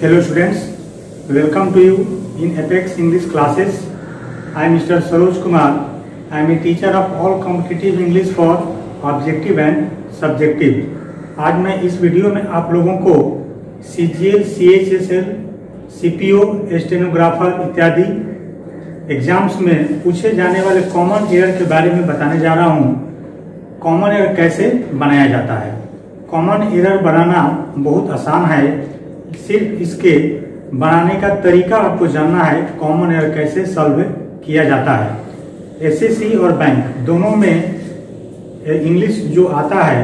Hello students, welcome to you in Apex English classes. I am Mr. Saroj Kumar. I am a teacher of all competitive English for objective and subjective. आज मैं इस video में आप लोगों को CGL, CHSL, CPO, stenographer इत्यादि exams में पूछे जाने वाले कॉमन एरर के बारे में बताने जा रहा हूँ। कॉमन एरर कैसे बनाया जाता है। कॉमन एरर बनाना बहुत आसान है, सिर्फ इसके बनाने का तरीका आपको जानना है। कॉमन एरर कैसे सॉल्व किया जाता है। एसएससी और बैंक दोनों में इंग्लिश जो आता है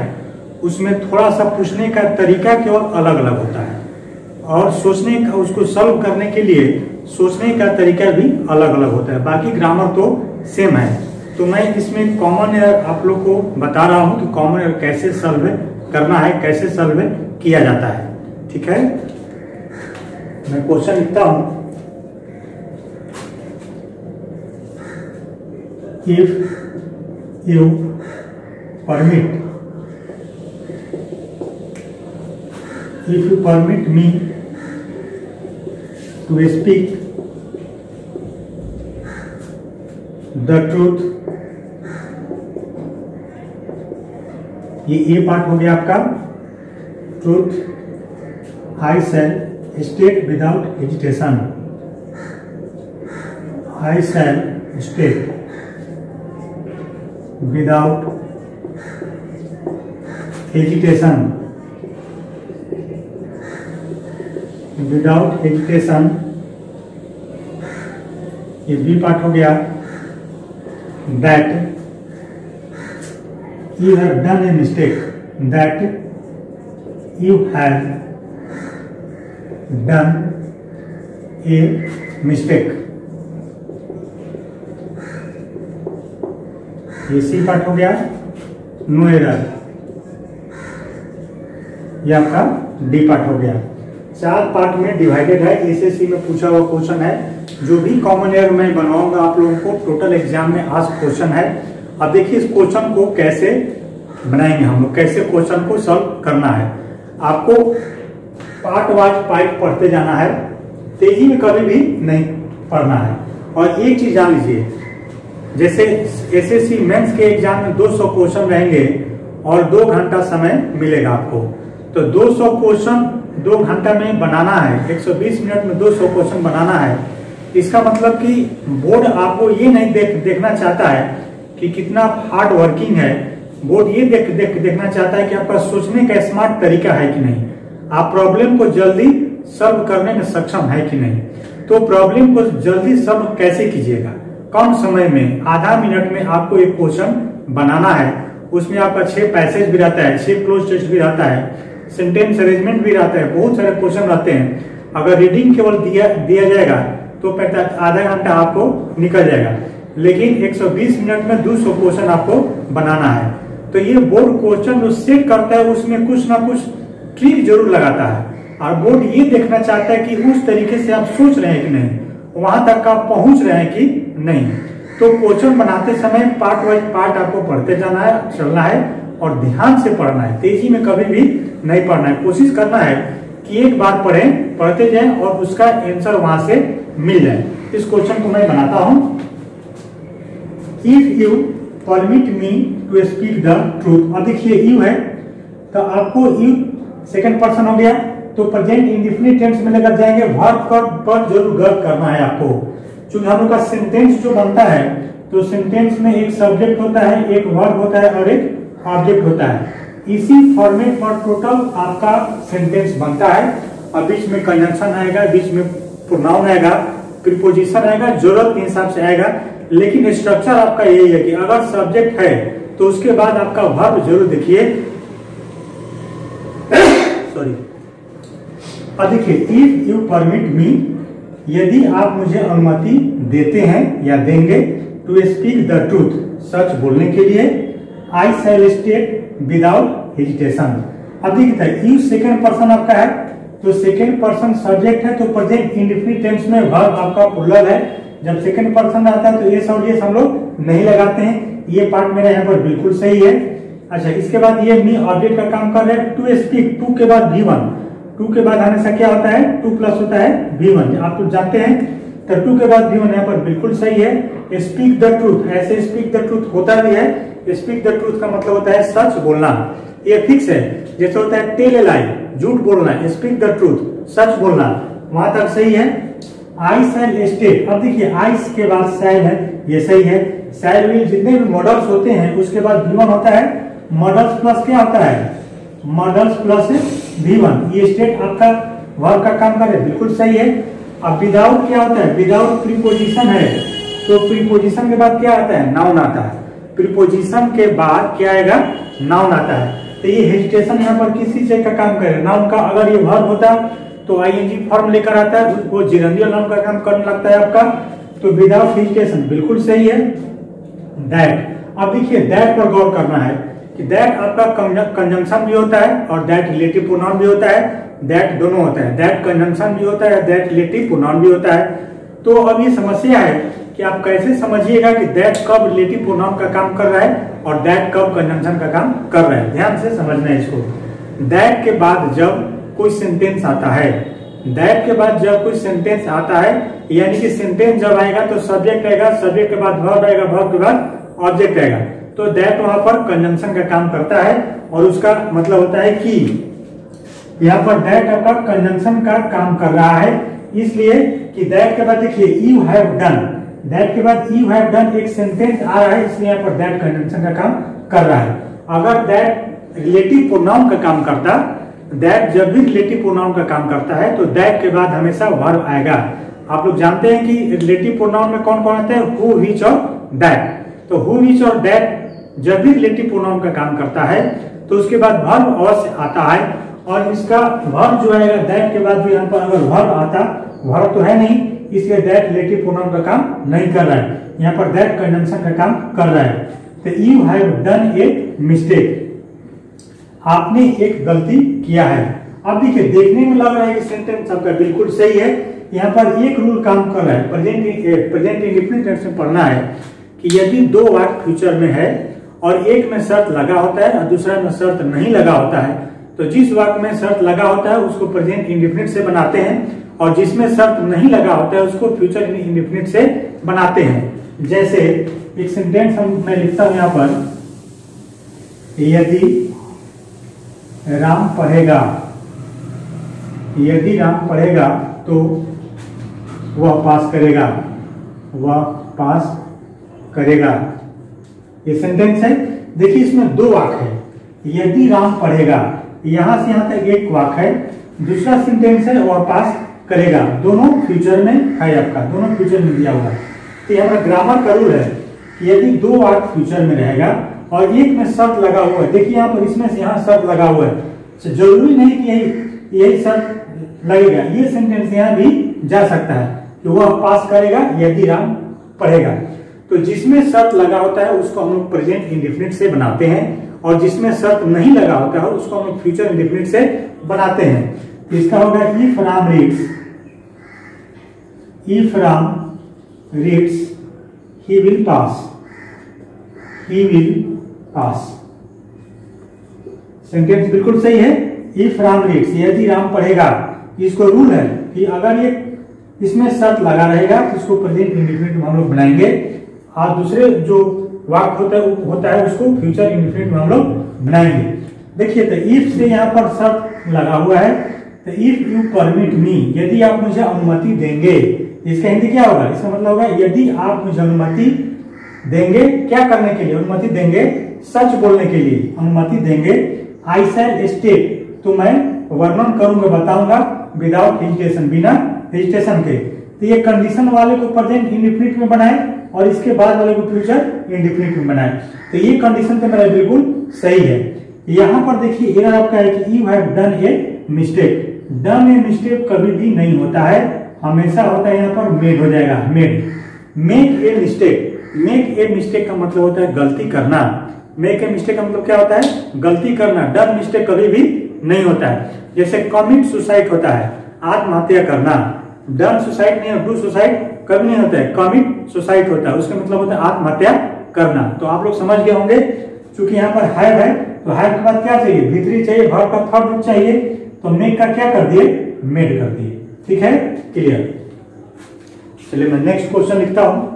उसमें थोड़ा सा पूछने का तरीका केवल अलग अलग होता है और सोचने का, उसको सॉल्व करने के लिए सोचने का तरीका भी अलग अलग होता है। बाकी ग्रामर तो सेम है। तो मैं इसमें कॉमन एरर आप लोग को बता रहा हूं कि कॉमन एरर कैसे सॉल्व करना है, कैसे सॉल्व किया जाता है। ठीक है, मैं क्वेश्चन लिखता हूं। If you permit me to speak the truth, ये ए पार्ट हो गया आपका। Truth I shall state without hesitation. I shall state without hesitation. Without hesitation ये बी पार्ट हो गया। That you have done a mistake, that you have done a mistake। ये सी part हो गया। नो एरर ये आपका डी पार्ट हो गया। चार पार्ट में डिवाइडेड है। एसएससी में पूछा हुआ क्वेश्चन है। जो भी कॉमन एरर मैं बनवाऊंगा आप लोगों को टोटल एग्जाम में आस्क्ड क्वेश्चन है। अब देखिए इस क्वेश्चन को कैसे बनाएंगे हम लोग, कैसे क्वेश्चन को सॉल्व करना है। आपको पार्ट वाइज पार्ट पढ़ते जाना है, तेजी में कभी भी नहीं पढ़ना है। और एक चीज जान लीजिए, जैसे एसएससी मेंस के एग्जाम में 200 क्वेश्चन रहेंगे और 2 घंटा समय मिलेगा आपको, तो 200 क्वेश्चन 2 घंटा में बनाना है। 120 मिनट में 200 क्वेश्चन बनाना है। इसका मतलब कि बोर्ड आपको ये नहीं देखना चाहता है कि कितना हार्ड वर्किंग है। बोर्ड ये देखना चाहता है कि आपका सोचने का स्मार्ट तरीका है कि नहीं, आप प्रॉब्लम को जल्दी सॉल्व करने में सक्षम है कि नहीं। तो प्रॉब्लम को जल्दी सॉल्व कैसे कीजिएगा, कम समय में, आधा मिनट में आपको एक क्वेश्चन बनाना है। उसमें आपका 6 पैसेज भी रहता है, 6 क्लोज टेस्ट भी रहता है, सेंटेंस अरेंजमेंट भी रहता है, बहुत सारे क्वेश्चन रहते हैं। अगर रीडिंग केवल दिया जाएगा तो आधा घंटा आपको निकल जाएगा, लेकिन 120 मिनट में 200 क्वेश्चन आपको बनाना है। तो ये बोर्ड क्वेश्चन जो सेट करता है उसमें कुछ ना कुछ ट्रिक जरूर लगाता है और बोर्ड ये देखना चाहता है कि उस तरीके से आप सोच रहे हैं कि नहीं, वहां तक आप पहुंच रहे हैं कि नहीं। तो क्वेश्चन बनाते समय पार्ट वाइज पार्ट आपको पढ़ते जाना है, चलना है और ध्यान से पढ़ना है। तेजी में कभी भी नहीं पढ़ना है। कोशिश करना है कि एक बार पढ़ें, पढ़ते जाएं और उसका आंसर वहां से मिल जाए। इस क्वेश्चन को मैं बनाता हूं। If you permit me to speak the truth. अब देखिए यू है तो आपको यू सेकंड पर्सन हो गया, तो प्रेजेंट इंडेफिनिट टेंस में लेकर जाएंगे। वर्ब पर जरूर गर्व करना है आपको, क्योंकि हम लोग का सेंटेंस जो बनता है तो सेंटेंस में एक सब्जेक्ट होता है, एक वर्ब होता है और एक ऑब्जेक्ट होता है। इसी फॉर्मेट पर टोटल आपका सेंटेंस बनता है और बीच में कंजंक्शन आएगा, बीच में प्रोनाउन आएगा, प्रीपोजिशन आएगा, जरूरत के हिसाब से आएगा। लेकिन स्ट्रक्चर आपका यही है कि अगर सब्जेक्ट है तो उसके बाद आपका वर्ब जरूर देखिए। सॉरी, अब देखिए इफ यू परमिट मी, यदि आप मुझे अनुमति देते हैं या देंगे, टू स्पीक द ट्रूथ, सच बोलने के लिए, आई शैल स्टेट विदाउट हेजिटेशन। अब देखिए यू सेकेंड पर्सन आपका है, तो सेकेंड पर्सन सब्जेक्ट है तो प्रेजेंट इंडेफिनिट टेंस में वर्ब आपका प्लूरल है। जब सेकंड पर्सन आता है तो एस और एस हम लोग नहीं लगाते हैं। ये पार्ट मेरा यहाँ पर बिल्कुल सही है। अच्छा, इसके बाद ये मी ऑब्जेक्ट का काम कर रहे हैं। टू स्पीक, टू के बाद V1, टू के बाद हमेशा क्या होता है, टू प्लस होता है V1, आप तो जानते हैं। तो टू के बाद V1 यहाँ पर बिल्कुल सही है। स्पीक द ट्रूथ, ऐसे स्पीक द ट्रूथ होता भी है। स्पीक द ट्रूथ का मतलब होता है सच बोलना, ये फिक्स है। जैसे होता है टेल ए लाई, झूठ बोलना, स्पीक द ट्रूथ सच बोलना, वहां तक सही है। आई शैल स्टे, अब देखिए आई के बाद शैल है, ये सही है। शैल विल जितने भी मॉडल्स होते हैं उसके बाद V1 होता है। मॉडल्स प्लस क्या होता है, मॉडल्स प्लस V1, ये स्टेट आपका वर्ब का काम करे, बिल्कुल सही है। अब विदाउट क्या होता है, विदाउट प्रीपोजिशन है, तो प्रीपोजिशन के बाद क्या आता है, नाउन आता है। प्रीपोजिशन के बाद क्या आएगा, नाउन आता है। तो ये हेजिटेशन यहाँ पर किसी चीज का काम करे, नाउन का। अगर ये वर्ब होता तो आईएनजी फॉर्म लेकर आता है, वो जिरंदियल नाउन का काम करने लगता है आपका। तो विदाउट हेजिटेशन बिल्कुल सही है। दैट, अब देखिए दैट पर गौर करना है कि दैट आपका कंजंक्शन भी होता है और दैट रिलेटिव प्रोनाउन भी होता है। दैट दोनों होता है, दैट कंजंक्शन भी होता है, दैट रिलेटिव प्रोनाउन भी होता है। तो अब ये समस्या है कि आप कैसे समझिएगा कि दैट कब रिलेटिव प्रोनाउन का काम कर रहा है और दैट कब कंजंक्शन का काम कर रहा है। ध्यान से समझना है इसको। दैट के बाद जब कोई सेंटेंस आता है, दैट के बाद जब कोई सेंटेंस आता है, यानी कि सेंटेंस जब आएगा तो सब्जेक्ट आएगा, सब्जेक्ट के बाद वर्ब आएगा, वर्ब के बाद ऑब्जेक्ट आएगा। तो दैट वहां पर कंजंक्शन का काम करता है और उसका मतलब होता है कि यहाँ पर दैट आपका कंजंक्शन का काम कर रहा है, इसलिए कि दैट के बाद देखिए यू हैव डन, दैट के बाद यू हैव डन एक सेंटेंस आ रहा है, इसलिए यहाँ पर दैट कंजंक्शन का काम कर रहा है। अगर दैट रिलेटिव प्रोनाउन का काम करता, दैट जब भी रिलेटिव प्रोनाउन का काम करता है तो दैट के बाद हमेशा वर्ब आएगा। आप लोग जानते हैं कि रिलेटिव प्रोनाउन में कौन कौन आते हैं, हु, व्हिच और दैट। तो हु, व्हिच और दैट जब भी रिलेटिव प्रोनाउन का काम करता है तो उसके बाद वर्ब अवश्य आता है, और इसका वर्ब जो आएगा दैट के बाद जो यहाँ पर अगर वर्ब आता, वर्ब तो है नहीं, इसलिए दैट रिलेटिव प्रोनाउन का काम नहीं कर रहा है, यहाँ पर दैट कंजंक्शन का काम कर रहा है। तो you have done a mistake, आपने एक गलती किया है। अब देखिए देखने में लग रहा है कि सेंटेंस आपका बिल्कुल सही है। यहाँ पर एक रूल काम कर रहा है, प्रेजेंट इंडेफिनिट टेंस में पढ़ना है कि यदि दो वाक्य फ्यूचर में है और एक में शर्त लगा होता है और दूसरा में शर्त नहीं लगा होता है, तो जिस वाक्य में शर्त लगा होता है उसको प्रेजेंट इंडेफिनिट से बनाते हैं और जिसमें शर्त नहीं लगा होता है उसको फ्यूचर इंडेफिनिट से बनाते हैं। जैसे एक सेंटेंस मैं लिखता हूं यहाँ पर, यदि राम पढ़ेगा, यदि राम पढ़ेगा तो वह पास करेगा, वह पास करेगा। ये सेंटेंस है। देखिए इसमें दो वाक्य है, यदि राम पढ़ेगा, यहां से यहां तक एक वाक्य है, दूसरा सेंटेंस है वह पास करेगा, दोनों फ्यूचर में है आपका, दोनों फ्यूचर में दिया हुआ है। तो यहाँ पर ग्रामर का रूल है कि यदि दो वाक्य फ्यूचर में रहेगा और एक में शर्त लगा हुआ है, देखिए यहाँ पर इसमें से यहाँ शर्त लगा हुआ है, तो जरूरी नहीं कि यही शर्त लगेगा, ये सेंटेंस यहाँ भी जा सकता है कि वह पास करेगा यदि राम पढ़ेगा। तो जिसमें शर्त लगा होता है उसको हम लोग प्रेजेंट इंडेफिनिट से बनाते हैं और जिसमें शर्त नहीं लगा होता है उसको हम लोग फ्यूचर इंडेफिनिट से बनाते हैं। इसका होगा if Ram reads, if Ram reads he will pass, he will pass. Sentence बिल्कुल सही है। इफ राम रीड्स, यदि राम पढ़ेगा, इसको रूल है कि अगर ये इसमें शर्त लगा रहेगा तो इसको प्रेजेंट इंडेफिनिट में हम लोग बनाएंगे और दूसरे जो वाक्य होता है उसको फ्यूचर इंडेफिनिट में हम लोग बनाएंगे। देखिए तो इफ से यहाँ पर शर्त लगा हुआ है, तो इफ यू परमिट मी, यदि आप मुझे अनुमति देंगे, इसका हिंदी क्या होगा, इसका मतलब होगा यदि आप मुझे अनुमति देंगे, क्या करने के लिए अनुमति देंगे, सच बोलने के लिए अनुमति देंगे। आई शैल स्टेट, तो मैं वर्णन करूंगा, बताऊंगा विदाउट हेजिटेशन, बिना हेजिटेशन के। तो ये कंडीशन वाले को प्रेजेंट इंडेफिनिट में बनाए और इसके बाद वाले को फ्यूचर इंडेफिनिट में बनाए। तो ये कंडीशन तो मेरा बिल्कुल सही है। यहाँ पर देखिए एरर आपका है कि you have done a mistake. Done a mistake कभी भी नहीं होता है, हमेशा होता है यहाँ पर मेड हो जाएगा, made. Make a mistake, make a mistake का मतलब होता है गलती करना। मेक ए मिस्टेक का मतलब क्या होता है, गलती करना। डन मिस्टेक कभी भी नहीं होता है। जैसे कमिट सुसाइड होता है, आत्महत्या करना। डन सुसाइड नहीं है, डू सुसाइड कभी नहीं होता है, कमिट सुसाइड होता है, उसका मतलब होता है आत्महत्या करना। तो आप लोग समझ गए होंगे। चूंकि यहाँ पर हैव है तो हैव के बाद क्या चाहिए, भीतरी चाहिए, वर्ब का थर्ड रूप चाहिए। तो मेक का क्या कर दिए, मेड कर दिए। ठीक है, क्लियर। चलिए मैं नेक्स्ट क्वेश्चन लिखता हूं।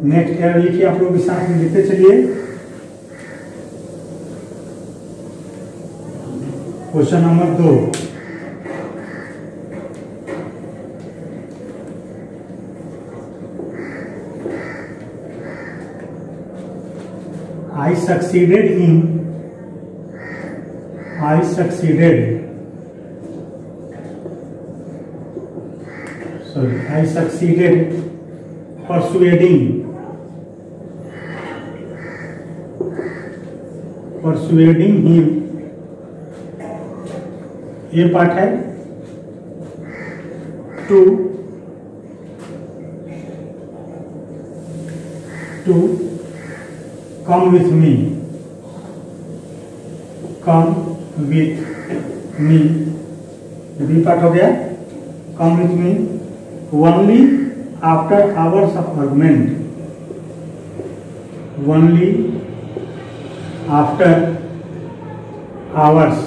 नेक्स्ट एरर लिखिए आप लोग साथ में लिखते चलिए। Question number 2, I succeeded persuading him, ये पार्ट है, to come with me, B part हो गया, come with me only after hours of argument, only after hours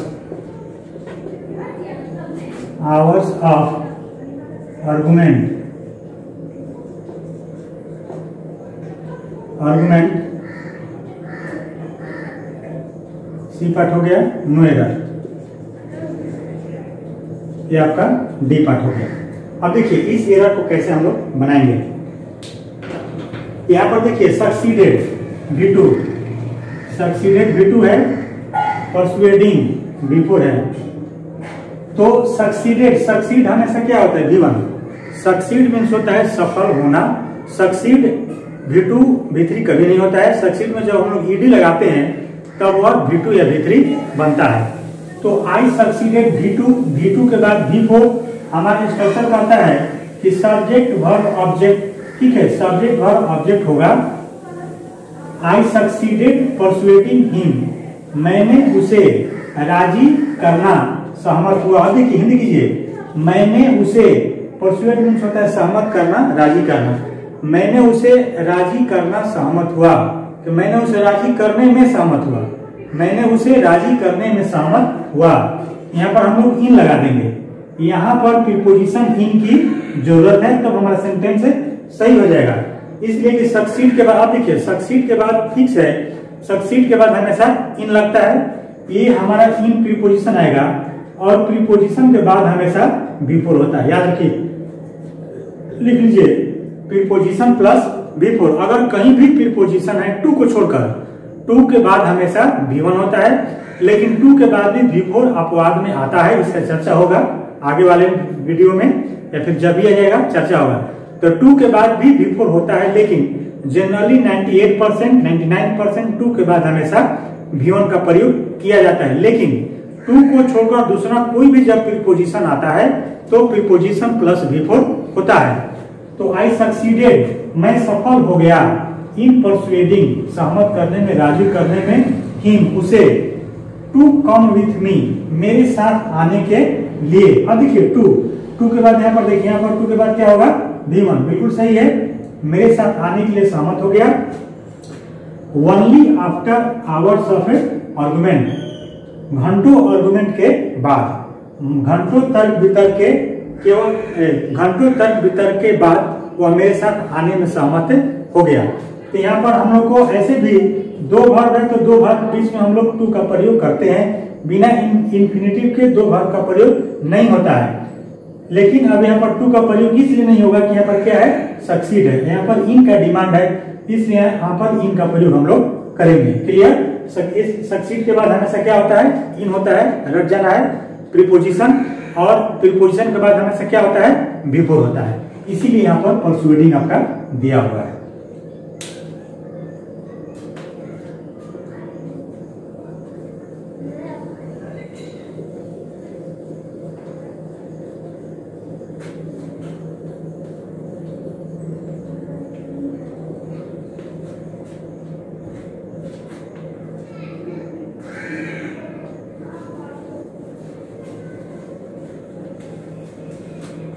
of argument, C part हो गया, नो एरर, ये आपका डी पार्ट हो गया। अब देखिए इस एरर को कैसे हम लोग बनाएंगे। यहां पर देखिए सक्सीडेड V2 है, परसुएडिंग V4 है। तो सक्सीड हमेशा क्या होता है, V1। सक्सीड मीन्स होता है सफल होना। सक्सीड V2 V3 कभी नहीं होता है। सक्सीड में जब हम लोग ईडी लगाते हैं तब वह V2 या V3 बनता है। तो आई सक्सीडेड V2 के बाद V4 हमारा इंस्ट्रक्शन कहता है कि सब्जेक्ट वर्ब ऑब्जेक्ट, ठीक है, सब्जेक्ट वर्ब ऑब्जेक्ट होगा। आई सक्सीडेड परसुएडिंग हिम, मैंने उसे राजी करना सहमत हुआ। देखिए हिंदी कीजिए, मैंने उसे, परसुएड मीन्स होता है सहमत करना, राजी करना। मैंने उसे राजी करना सहमत हुआ, कि मैंने उसे राजी करने में सहमत हुआ, मैंने उसे राजी करने में सहमत हुआ। यहाँ पर हम लोग इन लगा देंगे, यहाँ पर प्रीपोजिशन इन की जरूरत है, तब हमारा सेंटेंस सही हो जाएगा। इसलिए कि सक्सीड के बाद, आप देखिए सक्सीड के बाद फिक्स है, सक्सीड के बाद हमेशा इन लगता है, ये हमारा इन प्रीपोजिशन आएगा और प्रीपोजिशन के बाद हमेशा V4 होता है। याद रखिए, लिख लीजिए प्रीपोजिशन प्लस V4। अगर कहीं भी प्रीपोजिशन है 2 को छोड़कर, 2 के बाद हमेशा V1 होता है, लेकिन 2 के बाद भी V4 अपवाद में आता है। इसका चर्चा होगा आगे वाले वीडियो में, या फिर जब भी आ जाएगा चर्चा होगा। तो 2 के बाद भी V4 होता है, लेकिन जनरली 98%, 99% 2 के बाद हमेशा V1 का प्रयोग किया जाता है। लेकिन 2 को छोड़कर दूसरा कोई भी जब प्रीपोजिशन आता है तो प्रीपोजिशन प्लस V4 होता है। तो आई सक्सीडेड, मैं सफल हो गया, इन परसुएडिंग, सहमत करने में, राजी करने में, हिम, उसे, टू कम विथ मी, मेरे साथ आने के लिए। अब देखिए 2 के बाद यहाँ पर देखिए, यहाँ पर 2 के बाद क्या होगा, V1, बिल्कुल सही है, मेरे साथ आने के लिए सहमत हो गया। Only after hours of argument, घंटों आर्गुमेंट के बाद, घंटों तर्क वितर्क के बाद वह मेरे साथ आने में सहमत हो गया। तो यहाँ पर हम लोग को ऐसे भी 2 वर्ब है, तो 2 वर्ब के बीच में हम लोग 2 का प्रयोग करते हैं, बिना इन्फिनिटिव के 2 वर्ब का प्रयोग नहीं होता है। लेकिन अब यहाँ पर 2 का प्रयोग इसलिए नहीं होगा कि यहाँ पर क्या है, सक्सीड है, यहाँ पर इन का डिमांड है, इसलिए यहाँ पर इन का प्रयोग हम लोग करेंगे। क्लियर। सक्सीड के बाद हमेशा क्या होता है, इन होता है, रट जाना है प्रीपोजिशन, और प्रीपोजिशन के बाद हमेशा क्या होता है, V4 होता है। इसीलिए यहाँ पर परसुएडिंग आपका दिया हुआ है।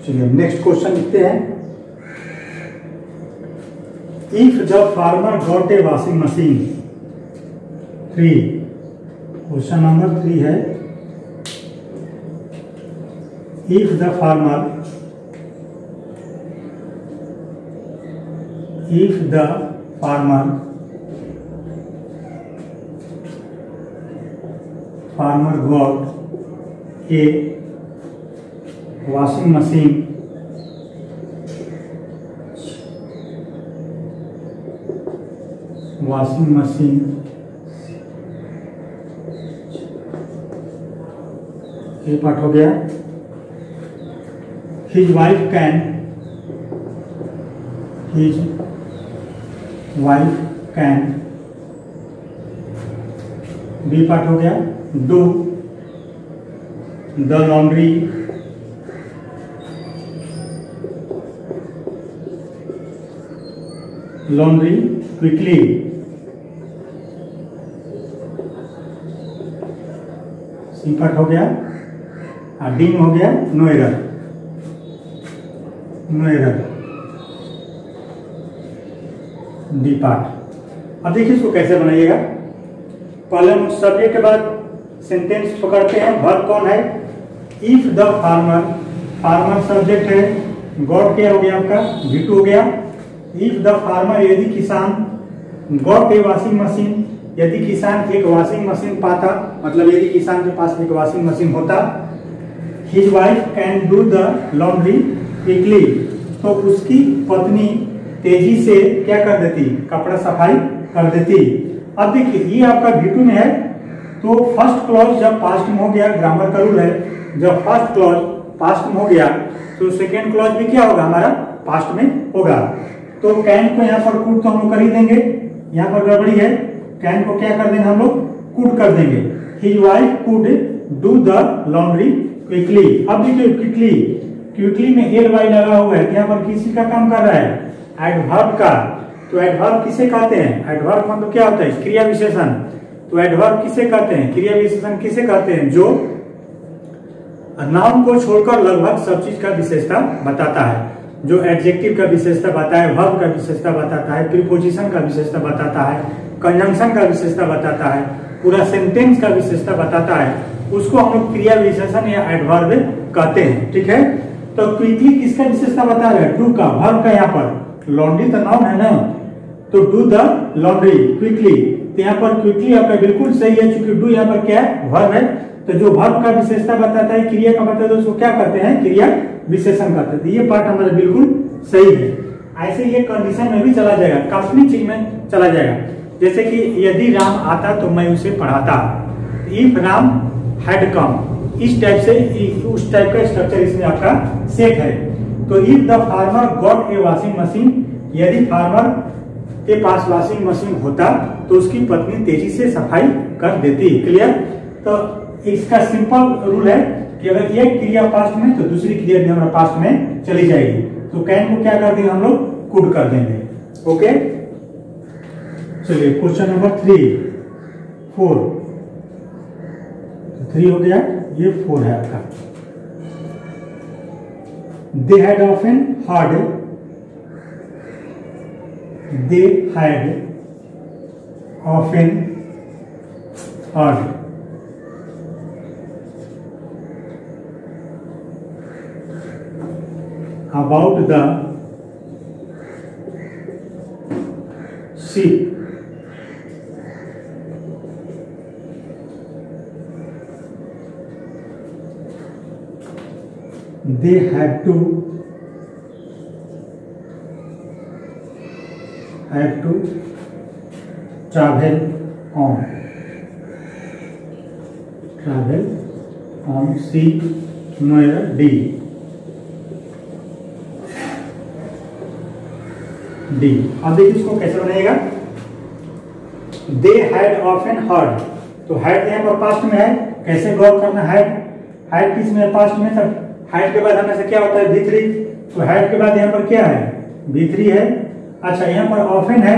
चलिए नेक्स्ट क्वेश्चन लिखते हैं। If the farmer got a washing machine, 3, question number 3 है, if the farmer got a washing machine ये पार्ट हो गया। his wife can B part हो गया, do the laundry quickly, C part हो गया, डी हो गया, नो एरर। D part. अब देखिए इसको कैसे बनाइएगा। पहले हम सब्जेक्ट के बाद सेंटेंस पकड़ते हैं। वर्ब कौन है? इफ द फार्मर सब्जेक्ट है, गॉट क्या हो गया आपका? V2 हो गया। इफ द फार्मर, यदि किसान, गॉट ए वॉशिंग मशीन, यदि किसान एक वॉशिंग मशीन पाता, मतलब यदि किसान के पास एक वॉशिंग मशीन होता। His wife can do the laundry quickly, तो उसकी पत्नी तेजी से क्या कर देती? कपड़ा सफाई कर देती। अब देखिए ये आपका V2 में है, तो फर्स्ट क्लॉज जब पास्ट में हो गया, ग्रामर का रूल है, जब फर्स्ट क्लॉज पास्ट में हो गया तो सेकेंड क्लॉज भी क्या होगा? हमारा पास्ट में होगा। तो कैन को यहाँ पर कुड तो हम लोग कर ही देंगे, यहाँ पर गड़बड़ी है, कैन को क्या कर देंगे हम लोग? कुड कर देंगे। His wife could do the laundry quickly. अब देखिए क्विकली में एल वाई लगा हुआ है, यहाँ पर किसी का काम कर रहा है? एडवर्ब का। तो एडवर्ब किसे कहते हैं? एडवर्ब मतलब क्या होता है? क्रिया विशेषण। तो एडवर्ब किसे कहते हैं? क्रिया विशेषण किसे कहते हैं? जो नाउन को छोड़कर लगभग सब चीज का विशेषता बताता है। जो एडजेक्टिव का विशेषता बताता है, वर्ब का विशेषता बताता है, प्रीपोजिशन का विशेषता बताता है, कंजंक्शन का विशेषता बताता है, पूरा सेंटेंस का विशेषता बताता है, उसको हम लोग क्रिया विशेषण या एडवर्ब कहते हैं। ठीक है, तो क्विकली किसका विशेषता बता रहा है? डू का, वर्ब का। यहाँ पर लॉन्ड्री तो नाउन है ना, तो डू द लॉन्ड्री क्विकली, तो यहाँ पर क्विकली आपका बिल्कुल सही है, क्योंकि डू यहाँ पर क्या है? वर्ब है। तो जो वर्ब का विशेषता बताता है, क्रिया का बताता है, उसको क्या कहते हैं? क्रिया विशेषण कहते हैं। ये पार्ट हमारा बिल्कुल सही है। ऐसे ये कंडीशन में भी चला जाएगा, काल्पनिक चीज में चला जाएगा। जैसे कि यदि राम आता तो मैं उसे पढ़ाता, इफ राम हैड कम, इस टाइप से, उस टाइप का स्ट्रक्चर इसमें आपका सेट है। तो if the farmer got a washing machine, यदि फार्मर के पास वॉशिंग मशीन होता तो उसकी पत्नी तेजी से सफाई कर देती। क्लियर? तो इसका सिंपल रूल है कि अगर एक क्रिया पास्ट में तो दूसरी क्रिया भी हमारा पास्ट में चली जाएगी। तो कैन को क्या कर देंगे हम लोग? कुड कर देंगे। ओके, चलिए क्वेश्चन नंबर 4 3 हो गया, ये 4 है आपका। They had often heard about the sheep they had to travel on C, no error, D। अब देखिए इसको कैसे बनाएगा। दे हैड ऑफन हर्ड, तो हैड यहाँ पर पास्ट में है, कैसे गौर करना? हैड किस में? पास्ट में। तब हैड के बाद हमेशा क्या होता है? V3। तो हैड के बाद यहाँ पर क्या है? V3 है। अच्छा, यहाँ पर ऑफन है,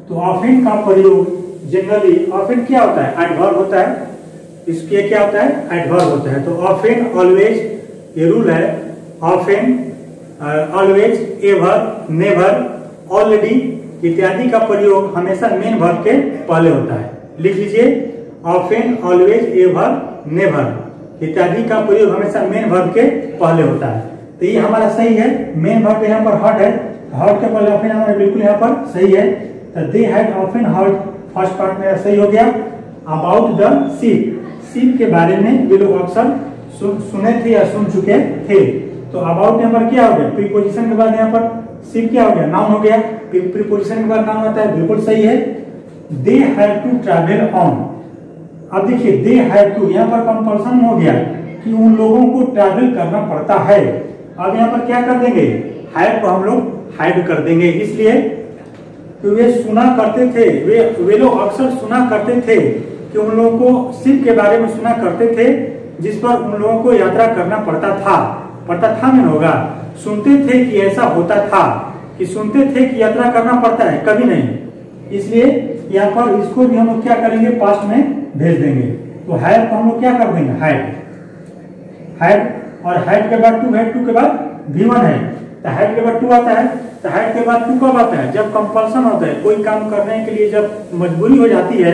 तो ऑफन का प्रयोग जनरली, ऑफन क्या होता है? एडवर्ब होता है। इसके क्या होता है? एडवर्ब होता है। तो ऑफन ऑलवेज, ये रूल है, often always, ever, never, already इत्यादि का प्रयोग हमेशा मेन वर्ब के पहले होता है। लिख लीजिए, ऑफेन, ऑलवेज, एवर, नेवर इत्यादि का प्रयोग हमेशा मेन वर्ब के पहले होता है। तो ये हमारा सही है। मेन वर्ब यहाँ पर हर्ट है, हर्ट के पहले ऑफेन हमारा बिल्कुल यहाँ पर सही है। तो they had often hurt, first part मेरा सही हो गया। अबाउट द शीप, शीप के बारे में वे लोग अक्सर सुने थे या सुन चुके थे। तो अबाउट यहाँ पर क्या हो गया, प्रीपोजिशन के बाद यहाँ पर शीप क्या हो गया, नाउन हो गया। प्रीपोजिशन के बाद नाउन आता है, बिल्कुल सही है। They have to travel on, अब देखिए दे हैव टू यहाँ पर कंपल्सन हो गया कि उन लोगों को ट्रैवल करना पड़ता है। अब यहाँ पर क्या कर देंगे, हैव को हम लोग हाइड कर देंगे, इसलिए कि वे सुना करते थे, वे लोग अक्सर सुना करते थे कि उन लोगों को शिप के बारे में सुना करते थे जिस पर उन लोगों को यात्रा करना पड़ता था में होगा, सुनते थे कि ऐसा होता था, कि सुनते थे कि यात्रा करना पड़ता है, कभी नहीं। इसलिए यहाँ पर इसको भी हम लोग क्या करेंगे, पास्ट में भेज देंगे। तो हैव को हम लोग क्या कर देंगे, हैड, और हैड के बाद टू, हैड टू के बाद V1 है, तो हैड के बाद टू आता है। तो हैड के बाद टू कब आता है, जब कंपल्सन होता है, कोई काम करने के लिए जब मजबूरी हो जाती है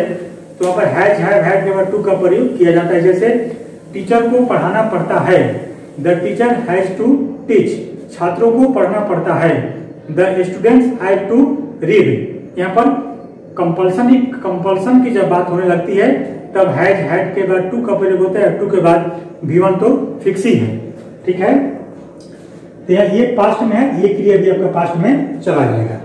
तो वहाँ पर हैज, हैव, हैड के बाद टू का प्रयोग किया जाता है। जैसे टीचर को पढ़ाना पड़ता है, the teacher has to teach, छात्रों को पढ़ना पड़ता है, the students have to read. यहाँ पर कंपल्सन की जब बात होने लगती है तब हैज, हैड के बाद टू का प्रयोग होता है, टू के बाद V1 तो फिक्स ही है, ठीक है। तो ये पास्ट में है, ये क्रिया भी आपका पास्ट में चला जाएगा।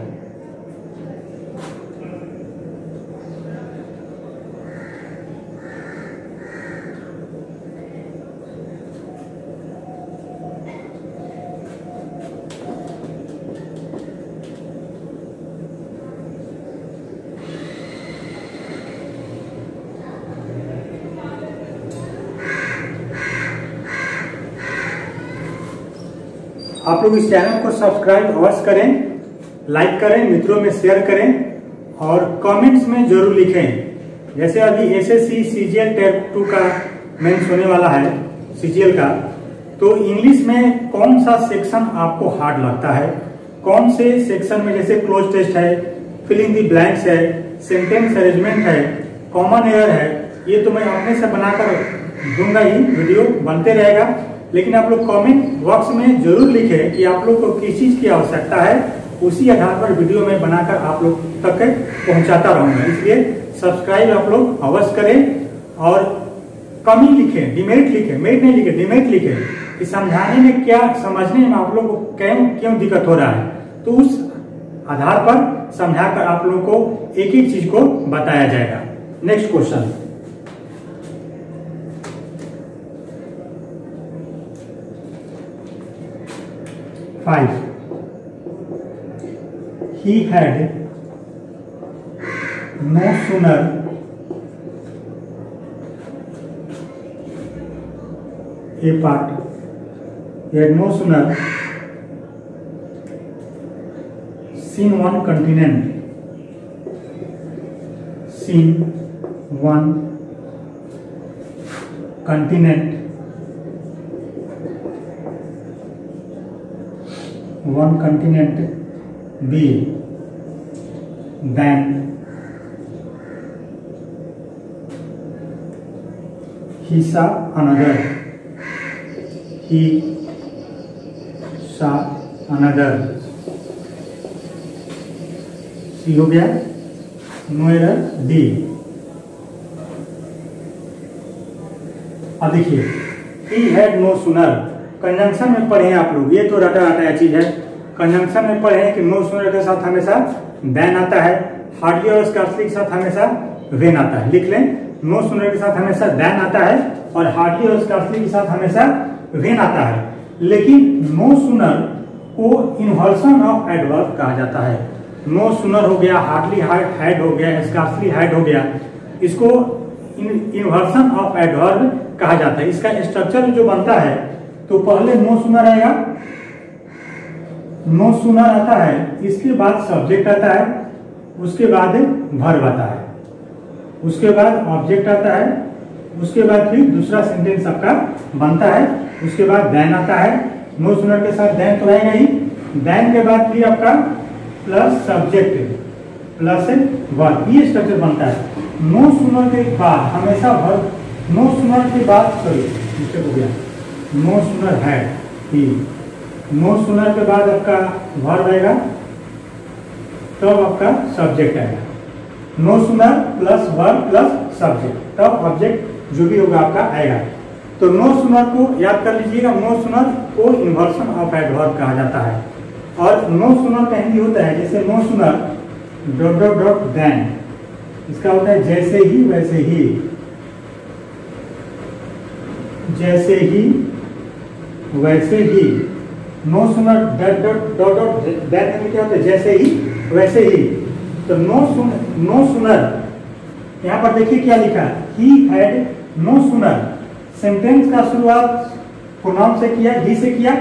आप लोग इस चैनल को सब्सक्राइब अवश्य करें, लाइक करें, मित्रों में शेयर करें और कमेंट्स में जरूर लिखें। जैसे अभी एसएससी सीजीएल टाइप 2 का मेंस होने वाला है, सीजीएल का, तो इंग्लिश में कौन सा सेक्शन आपको हार्ड लगता है, कौन से सेक्शन में, जैसे क्लोज टेस्ट है, फिलिंग द ब्लैंक्स है, सेंटेंस अरेंजमेंट है, कॉमन एयर है, ये तो मैं अपने से बनाकर दूंगा ही, वीडियो बनते रहेगा। लेकिन आप लोग कमेंट बॉक्स में जरूर लिखें कि आप लोग को किस चीज की आवश्यकता है, उसी आधार पर वीडियो में बनाकर आप लोग तक पहुंचाता रहूंगा। इसलिए सब्सक्राइब आप लोग अवश्य करें और कमी लिखें, डिमेरिट लिखें, मेरिट नहीं लिखें, डिमेरिट लिखें कि समझाने में क्या, समझने में आप लोग को क्यों दिक्कत हो रहा है, तो उस आधार पर समझाकर आप लोगों को एक एक चीज को बताया जाएगा। Next question, Five. He had no sooner a part. He had no sooner seen one continent. Seen one continent. One continent B, then he saw another. He saw another. C हो गया, नो एरर, D। अब देखिए, he had no sooner, conjunction में पढ़े हैं आप लोग, ये तो रटा रटाया चीज है। कंजंक्शन में पढ़े हैं कि नो सूनर के साथ हमेशा देन आता है, हार्डली और स्कार्सली के साथ हमेशा वेन आता है। लिख लें, नो सूनर के साथ हमेशा देन आता है और हार्डली और स्कार्सली के साथ हमेशा वेन आता है। लेकिन नो सूनर को इन्वर्सन ऑफ एडवर्ब कहा जाता है। नो सूनर हो गया, हार्डली हैड हो गया, स्कार्सली हैड हो गया, इसको इन्वर्सन ऑफ एडवर्ब कहा जाता है। इसका स्ट्रक्चर जो बनता है, तो पहले नो सूनर आएगा, नो सूनर आता है, इसके बाद सब्जेक्ट आता है, उसके बाद वर्ब आता है, उसके बाद ऑब्जेक्ट आता है, उसके बाद फिर दूसरा सेंटेंस आपका बनता है, उसके बाद देन आता है, नो सूनर के साथ देन तो रहेगा ही, देन के बाद फिर आपका प्लस सब्जेक्ट प्लस वर्ब, ये स्ट्रक्चर बनता है। नो सूनर के बाद हमेशा वर्ब, नो सूनर के बाद नीचे हो गया, नो सूनर है ही, नो सूनर के बाद आपका वर्ब आएगा, तब आपका सब्जेक्ट आएगा। No sooner plus verb plus subject, तब ऑब्जेक्ट जो भी होगा आपका आएगा। तो नो सूनर को याद कर लीजिएगा, नो सूनर को इन्वर्सन ऑफ एडवर्ब कहा जाता है। और नो सूनर का हिंदी होता है जैसे no sooner dot dot dot then, इसका होता है जैसे ही वैसे ही, जैसे ही वैसे ही। No sooner dot dot dot dot then में क्या होता है, जैसे ही वैसे ही। तो नो सूनर यहाँ पर देखिए क्या लिखा, he had no sooner. Sentence का शुरुआत प्रोनाउन से किया, ही से किया,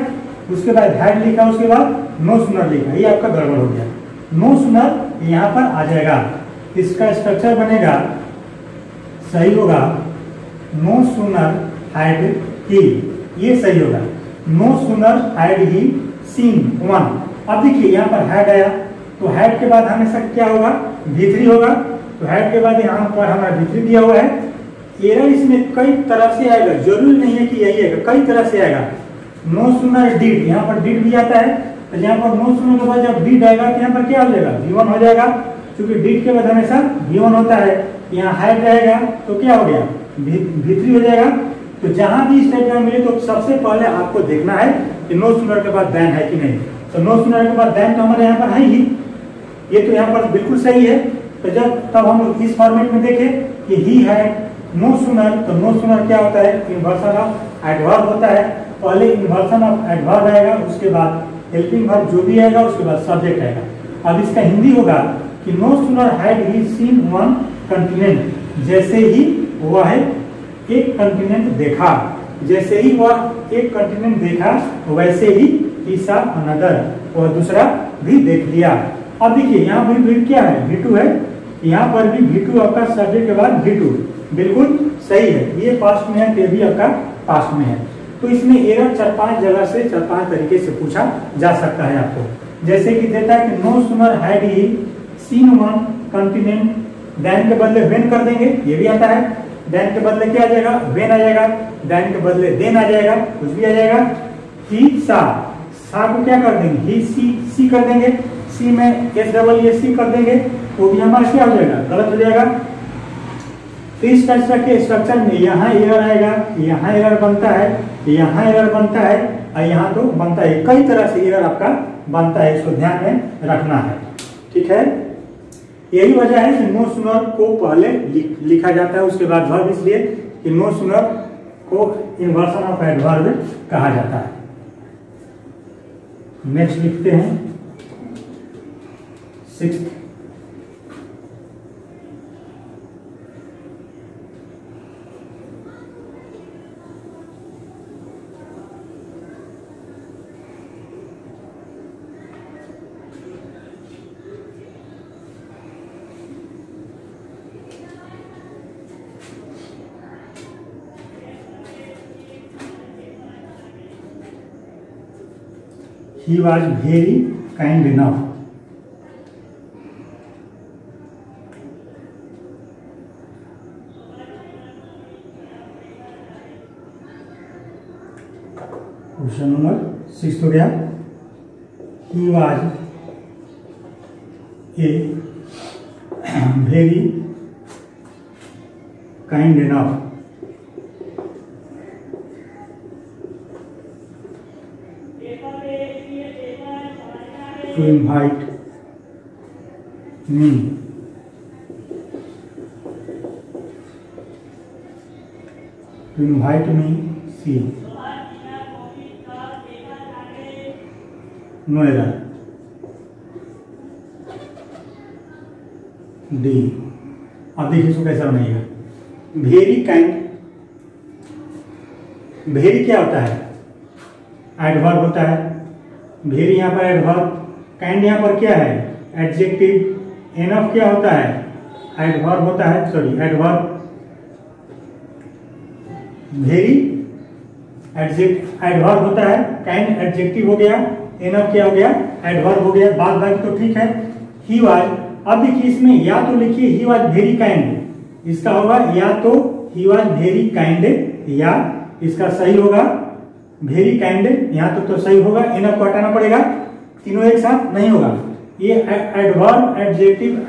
उसके बाद हैड लिखा, उसके बाद नो सूनर लिखा, ये आपका गड़बड़ हो गया। नो सूनर यहाँ पर आ जाएगा, इसका स्ट्रक्चर बनेगा, सही होगा नो सूनर हैड ही, ये सही होगा। No sooner had he seen one. अब देखिए यहाँ पर हैड आया, तो हैड के बाद हमेशा क्या होगा, V3 होगा। तो हैड के बाद यहाँ पर हमारा V3 दिया हुआ है। एरर इसमें कई तरह से आएगा, जरूरी नहीं है कि यही आएगा, कई तरह से आएगा। नो सूनर डिड, यहाँ पर डिड भी आता है, तो यहाँ पर नो सूनर के बाद जब डिड आएगा तो यहाँ पर क्या हो जाएगा, V1 हो जाएगा, क्योंकि डिड के बाद हमेशा V1 होता है। यहाँ हैड रहेगा तो क्या हो गया, V3 हो जाएगा। तो जहां भी इस टाइप का मिले तो सबसे पहले आपको देखना है कि नो सूनर के बाद देन है कि नहीं। तो नो सूनर के बाद देन तो हमारे यहाँ पर है ही, ये तो यहाँ पर बिल्कुल सही है। तो तब हम इस फॉर्मेट में देखें कि ही है नो सूनर, तो नो सूनर क्या होता है, इन्वर्सन ऑफ एडवर्ब होता है। पहले इन्वर्सन ऑफ एडवर्ब आएगा, उसके बाद हेल्पिंग वर्ब जो भी आएगा, उसके बाद सब्जेक्ट आएगा। अब इसका हिंदी होगा कि no sooner had he seen one continent, जैसे ही वह एक कंटिनेंट देखा, जैसे ही वह एक कंटिनेंट देखा वैसे ही he saw another, वह दूसरा भी देख लिया। अब देखिए यहाँ भी क्या है, V2 है, यहाँ पर भी V2 आपका सब्जेक्ट के बाद V2 बिल्कुल सही है। ये पास्ट में है, ये भी आपका पास्ट में है। तो इसमें एरर 4-5 जगह से 4-5 तरीके से पूछा जा सकता है आपको। जैसे कि देता है कि no sooner had he seen one continent, then के बदले व्हेन कर देंगे, ये भी आता है। देन के बदले क्या आ जाएगा, व्हेन आ जाएगा। देन के बदले देन आ जाएगा, कुछ भी आ जाएगा। ही सा को क्या कर देंगे, ही सी कर देंगे, सी में SEE कर देंगे, वो भी हमारा क्या हो जाएगा, गलत हो जाएगा। तो इस के स्ट्रक्चर में यहाँ एरर आएगा, यहाँ एरर बनता है, यहाँ एरर बनता है, और यहाँ तो बनता है। कई तरह से एरर आपका बनता है, इसको ध्यान में रखना है, ठीक है। यही वजह है कि नो सूनर को पहले लिखा जाता है, उसके बाद वर्ब, इसलिए कि नो सूनर को इन्वर्सन ऑफ एडवर्ब कहा जाता है। नेक्स्ट लिखते हैं 6th, he was very kind enough, question number 6 हो गया। he was a very kind enough to invite me see no error D। अब देखिए इसको कैसा बनाइएगा, वेरी काइंड, वेरी क्या होता है, एडवर्ब होता है। वेरी यहाँ पर एडवर्ब, काइंड यहाँ पर क्या है, एडजेक्टिव। एनफ क्या होता है, एडवर्ब होता है, सॉरी एडवर्ब। वेरी एडवर्ब होता है, काइंड एडजेक्टिव हो गया, एनफ क्या हो गया, एडवर्ब हो गया। बात बाकी तो ठीक है। ही वाज, अब देखिए इसमें या तो लिखिए ही वाज वेरी काइंड, इसका होगा या तो ही वाज वेरी काइंड, या इसका सही होगा वेरी काइंड, यहाँ तो सही होगा। एनफ को हटाना पड़ेगा, तीनों एक साथ नहीं होगा। ये एडवर्ब, एडजेक्टिव,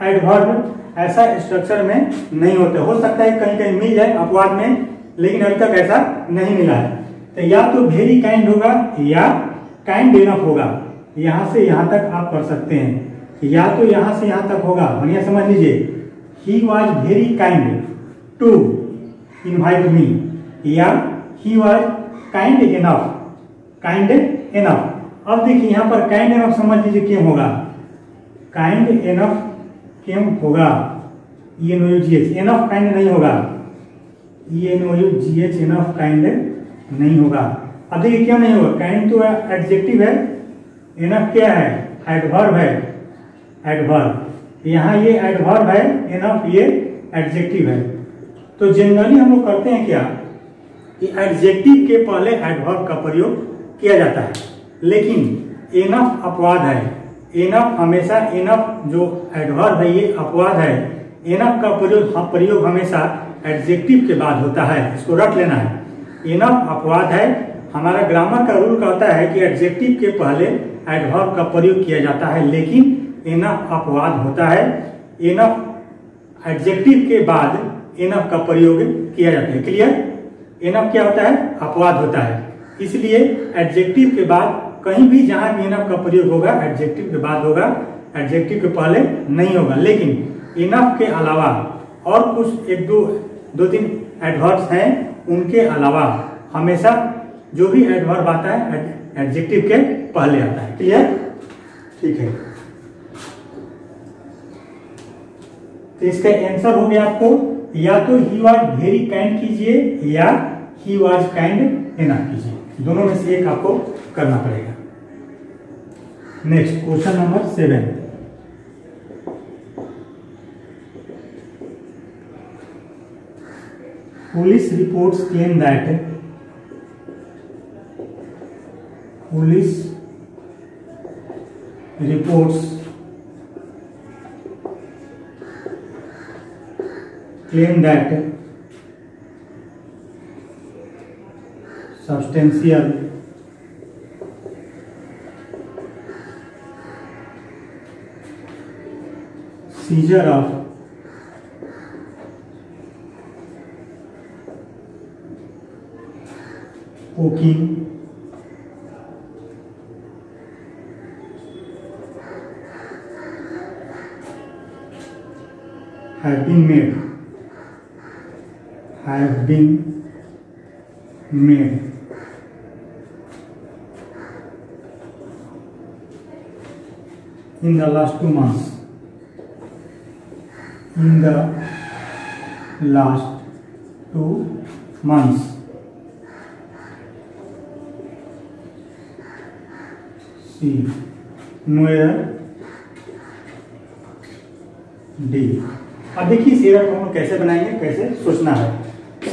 एडवर्ब ऐसा स्ट्रक्चर में नहीं होता। हो सकता है कहीं कहीं मिल जाए अपवाद में, लेकिन अभी तक ऐसा नहीं मिला है। तो या तो वेरी काइंड होगा या काइंड इनफ होगा। यहां से यहां तक आप कर सकते हैं, या तो यहां से यहां तक होगा, बढ़िया समझ लीजिए। He was very kind to invite me, या he was kind enough, kind enough. अब देखिए यहां पर काइंड इनफ समझ लीजिए क्यों होगा, काइंड इनफ क्यों होगा, ENOUGH, इनफ काइंड नहीं होगा, ENOUGH इनफ काइंड नहीं होगा। अब देखिए क्यों नहीं होगा, काइंड तो एडजेक्टिव है, इनफ क्या है, एडवर्ब है, एडवर्ब। यहाँ ये एडवर्ब है, इनफ ये एडजेक्टिव है। तो जनरली हम लोग करते हैं क्या कि एडजेक्टिव के पहले एडवर्ब का प्रयोग किया जाता है, लेकिन इनफ अपवाद है। इनफ हमेशा, इनफ जो एडवर्ब है ये अपवाद है। इनफ का प्रयोग हमेशा एडजेक्टिव के बाद होता है, इसको रख लेना है। इनफ अपवाद है। हमारा ग्रामर का रूल कहता है कि एडजेक्टिव के पहले एडवर्ब का प्रयोग किया जाता है, लेकिन इनफ अपवाद होता है। इनफ एडजेक्टिव के बाद इनफ का प्रयोग किया जाता है। क्लियर? इनफ क्या होता है, अपवाद होता है। इसलिए एडजेक्टिव के बाद कहीं भी जहां भी इनफ का प्रयोग होगा एडजेक्टिव के बाद होगा, एडजेक्टिव के पहले नहीं होगा। लेकिन इनफ के अलावा और कुछ एक दो तीन एडवर्ब्स हैं, उनके अलावा हमेशा जो भी एडवर्ब आता है एडजेक्टिव के पहले आता है। क्लियर? ठीक है। तो इसका आंसर हो गया आपको, या तो ही वॉज वेरी काइंड कीजिए या ही वॉज काइंड इनफ कीजिए, दोनों में से एक आपको करना पड़ेगा। Next question number 7। Police reports claim that substantial seizure of cocaine have been made in the last 2 months. In the last 2 months. C. Where D. अब देखिए इस एरर को हम कैसे बनाएंगे, कैसे सोचना है।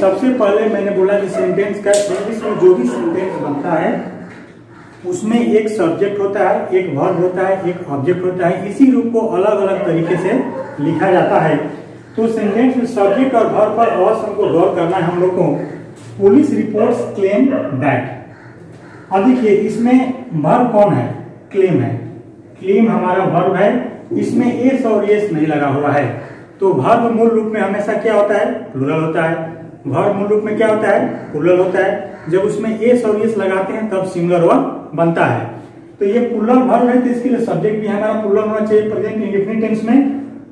सबसे पहले मैंने बोला कि सेंटेंस का इंग्लिश में जो भी सेंटेंस बनता है उसमें एक सब्जेक्ट होता है, एक वर्ब होता है, एक ऑब्जेक्ट होता है। इसी रूप को अलग अलग तरीके से लिखा जाता है। तो सेंटेंस में सब्जेक्ट और वर्ब पर अवश्य हमको गौर करना है हम लोग को। Police reports claim that. अब देखिए इसमें वर्ब कौन है, क्लेम है। क्लेम हमारा वर्ब है, इसमें एस और एस नहीं लगा हुआ है। तो वर्ब मूल रूप में हमेशा क्या होता है, प्लूरल होता है। वर्ब मूल रूप में क्या होता है, प्लूरल होता है। जब उसमें एस और एस लगाते हैं तब सिंगुलर वर्ब बनता है। तो ये प्लूरल वर्ब है, तो इसके लिए सब्जेक्ट भी हमारा प्लूरल होना चाहिए प्रेजेंट इंडेफिनिट टेंस में।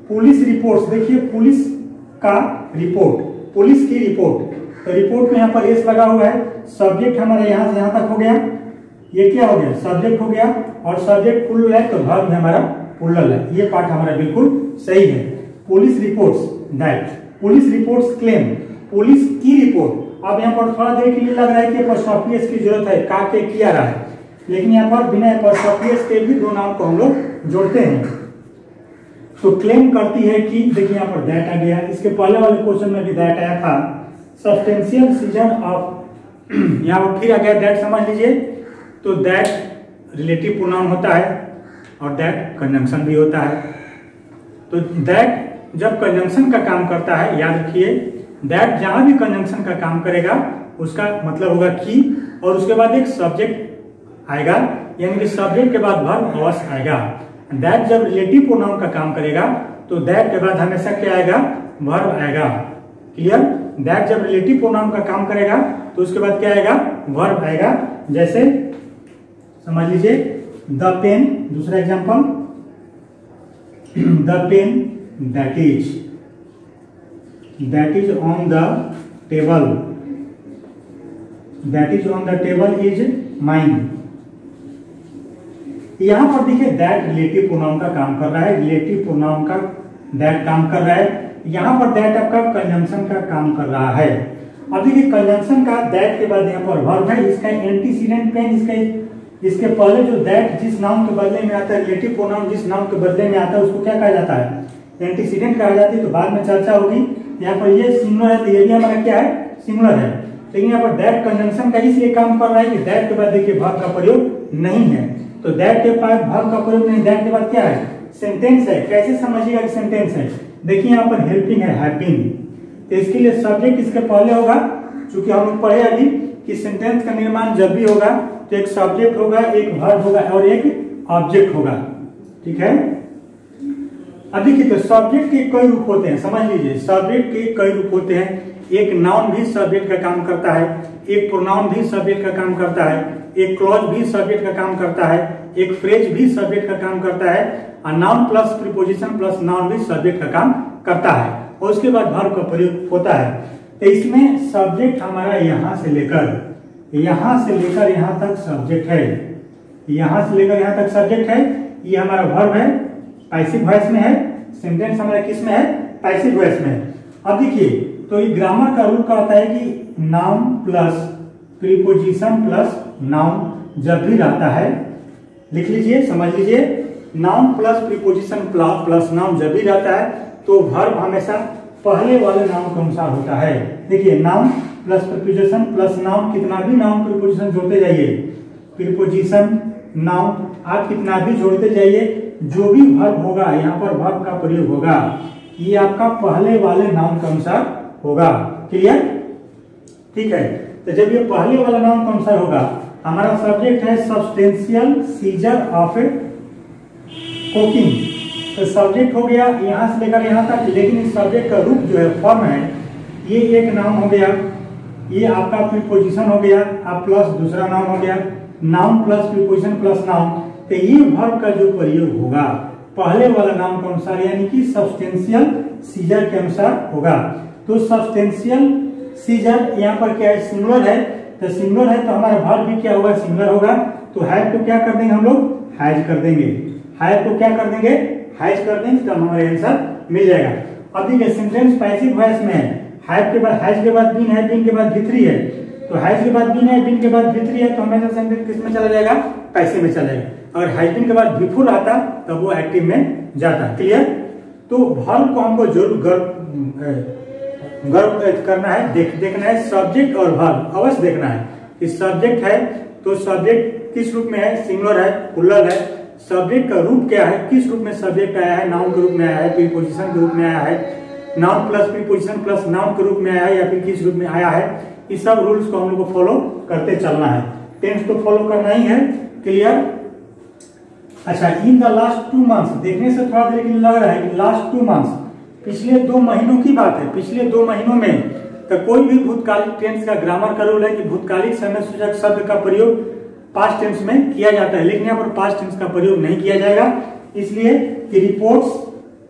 पुलिस रिपोर्ट्स, देखिए पुलिस का रिपोर्ट, पुलिस की रिपोर्ट, तो रिपोर्ट में यहाँ पर एस लगा हुआ है। सब्जेक्ट हमारा यहाँ से यहाँ तक हो गया, ये क्या हो गया, सब्जेक्ट हो गया। और सब्जेक्ट प्लूरल है तो वर्ब भी हमारा प्लूरल है। ये पार्ट हमारा बिल्कुल सही है। Police reports that, police reports claim, police की रिपोर्ट। अब यहाँ पर थोड़ा देर के लिए लग रहा है कि अपॉस्ट्रोफी एस की जरूरत है, का के किया रहा है, लेकिन यहाँ पर बिना अपॉस्ट्रोफी एस के भी दो नाम को हम लोग जोड़ते हैं। तो क्लेम करती है कि, देखिए यहाँ पर दैट आ गया। इसके पहले वाले क्वेश्चन में भी दैट आया था। सब्सटेंशियल सीजन ऑफ यहाँ पर फिर आ गया दैट, समझ लीजिए। तो दैट रिलेटिव प्रोनाउन होता है और दैट कंजंक्शन भी होता है। तो दैट जब कंजंक्शन का काम करता है, याद रखिए, दैट जहां भी कंजंक्शन का काम करेगा उसका मतलब होगा की, और उसके बाद एक सब्जेक्ट आएगा, यानी कि सब्जेक्ट के बाद वर्ब अवश्य आएगा। दैट जब रिलेटिव प्रोनाउन का काम करेगा तो दैट के बाद हमेशा क्या आएगा, वर्ब आएगा। क्लियर? दैट जब रिलेटिव प्रोनाउन का काम करेगा तो उसके बाद क्या आएगा, वर्ब आएगा। जैसे समझ लीजिए द पेन, दूसरा example, the pen that is on the table, that is on the table is mine. यहां पर देखिए दैट रिलेटिव प्रोनाउन का काम कर रहा है, रिलेटिव प्रोनाउन का दैट काम कर रहा है। यहां पर दैट आपका कंजंक्शन का काम कर रहा है। अब देखिए कंजंक्शन का दैट के बाद यहाँ पर वर्ब है, इसका एंटीसीडेंट पेन, इसके पहले जो दैट जिस नाउन के बदले में आता है, रिलेटिव प्रोनाउन जिस नाउन के बदले में आता है उसको क्या कहा जाता है, एंटीसीडेंट कहा जाती है। तो बाद में चर्चा होगी। यहाँ पर ये सिंगुलर है तो ये भी हमारा क्या है, सिंगुलर है। लेकिन यहाँ पर दैट कंजंक्शन का इसलिए काम कर रहा है कि दैट के बाद देखिए वर्ब का प्रयोग नहीं है। तो दैट के बाद वर्ब का प्रयोग नहीं, दैट के बाद क्या है, सेंटेंस है। कैसे समझिएगा कि सेंटेंस है, देखिए यहाँ पर हेल्पिंग है, हैविंग, तो इसके लिए सब्जेक्ट इसके पहले होगा। चूंकि हम लोग पढ़े अभी कि सेंटेंस का निर्माण जब भी होगा तो एक सब्जेक्ट होगा, एक वर्ब होगा और एक ऑब्जेक्ट होगा। ठीक है? अब देखिए तो सब्जेक्ट के कई रूप होते हैं, समझ लीजिए सब्जेक्ट के कई रूप होते हैं। एक नाउन भी सब्जेक्ट का काम करता है, एक प्रोनाउन भी सब्जेक्ट का काम करता है, एक क्लॉज भी सब्जेक्ट का काम करता है, एक फ्रेज भी सब्जेक्ट का काम करता है, और noun plus preposition plus noun भी सब्जेक्ट का काम करता है, और उसके बाद वर्ब का प्रयोग होता है। तो इसमें सब्जेक्ट हमारा यहां से लेकर यहां तक सब्जेक्ट है, यहां से लेकर यहां तक सब्जेक्ट है। ये हमारा वर्ब है, पैसिव वॉइस में है। सेंटेंस हमारा किस में है, पैसिव वॉइस में है। अब देखिए तो ये ग्रामर का रूल का होता है कि noun plus preposition plus noun जब भी रहता है, लिख लीजिए, समझ लीजिए, noun plus preposition plus noun जब भी रहता है तो वर्ब हमेशा पहले वाले नाउन के अनुसार होता है। देखिए noun plus preposition plus noun, कितना भी नाउन प्रीपोजिशन जोड़ते जाइए, प्रीपोजिशन नाउन आप कितना भी जोड़ते जाइए, जो भी वर्ब होगा यहाँ पर वर्ब का प्रयोग होगा, ये आपका पहले वाले नाउन के अनुसार होगा। क्लियर? ठीक है? तो जब ये पहले वाला नाउन के अनुसार होगा, हमारा सब्जेक्ट है सब्सटेंशियल सीजर ऑफ कुकिंग। तो सब्जेक्ट हो गया यहां से लेकर यहां तक, लेकिन इस सब्जेक्ट का रूप जो है, फॉर्म है, ये एक नाउन हो गया, ये आपका प्रीपोजिशन हो गया, आप प्लस दूसरा नाउन हो गया, noun plus preposition plus noun. तो ये वर्ब का जो प्रयोग होगा पहले वाला नाउन के अनुसार, यानी कि सब्सटेंशियल सीजर के अनुसार होगा। तो सब्सटेंशियल सीजर यहाँ पर क्या है, सिंगुलर है। तो सिंगुलर है तो हमारा वर्ब भी क्या होगा, सिंगुलर होगा। तो हैव को क्या कर देंगे हम लोग, हैज कर देंगे। हैव को क्या कर देंगे, हैज कर देंगे, तो हमारा आंसर मिल जाएगा। अब देखिए सेंटेंस पैसिव वॉइस में है, हैव के बाद हैज के बाद बीन है, बीन के बाद भी3 है। तो हैज के बाद बीन है, बीन के बाद भी3 है, तो हमेशा सेंटेंस किस में चला जाएगा, पैसिव में चला जाएगा। अगर हैज बीन के बाद बिफोर आता तब वो एक्टिव में जाता। क्लियर? तो वर्ब को हमको जरूर गर्व करना है, देखना है, सब्जेक्ट और वर्ब अवश्य देखना है कि सब्जेक्ट है तो सब्जेक्ट किस रूप में है, सिंगुलर है, प्लूरल है। सब्जेक्ट का रूप क्या है, किस रूप में सब्जेक्ट आया है, नाउन के रूप में आया है, प्रीपोजिशन के रूप में आया है, noun plus preposition plus noun के रूप में आया है, या फिर किस रूप में आया है। इस सब रूल्स को हम लोग को फॉलो करते चलना है। टेंस तो फॉलो करना ही है। क्लियर? अच्छा, इन द लास्ट 2 मंथ्स, देखने से थोड़ा देर लग रहा है कि लास्ट 2 मंथ्स, पिछले 2 महीनों की बात है। पिछले 2 महीनों में तो कोई भी भूतकालिक टेंस का ग्रामर का रूल है कि भूतकालिक समय सूचक शब्द का प्रयोग पास्ट टेंस में किया जाता है, लेकिन यहाँ पर पास्ट टेंस का प्रयोग नहीं किया जाएगा, इसलिए कि रिपोर्ट्स,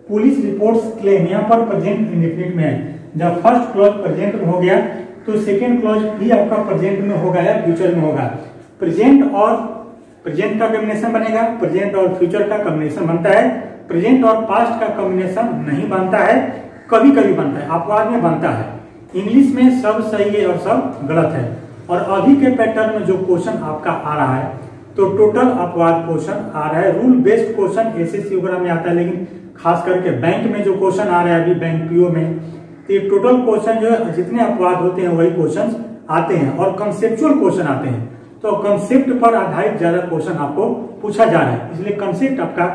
पुलिस रिपोर्ट्स क्लेम यहाँ पर प्रेजेंट इंडेफिनिट में है। जब फर्स्ट क्लॉज प्रेजेंट में हो गया तो सेकेंड क्लॉज भी आपका प्रेजेंट में होगा या फ्यूचर में होगा। प्रेजेंट और प्रेजेंट का कॉम्बिनेशन बनेगा, प्रेजेंट और फ्यूचर का कॉम्बिनेशन बनता है। प्रेजेंट और पास्ट का कॉम्बिनेशन नहीं बनता है, कभी कभी बनता है, अपवाद में बनता है। इंग्लिश में सब सही है और सब गलत है। और अभी के पैटर्न में जो क्वेश्चन आपका आ रहा है तो टोटल अपवाद क्वेश्चन आ रहा है। रूल बेस्ड क्वेश्चन एसएससी वगैरह में आता है, लेकिन खास करके बैंक में जो क्वेश्चन आ रहा है अभी बैंक पीओ में, तो ये टोटल क्वेश्चन जो है जितने अपवाद होते हैं वही क्वेश्चन आते हैं और कंसेप्चुअल क्वेश्चन आते हैं। तो कंसेप्ट पर आधारित ज्यादा क्वेश्चन आपको पूछा जा रहा है, इसलिए कंसेप्ट आपका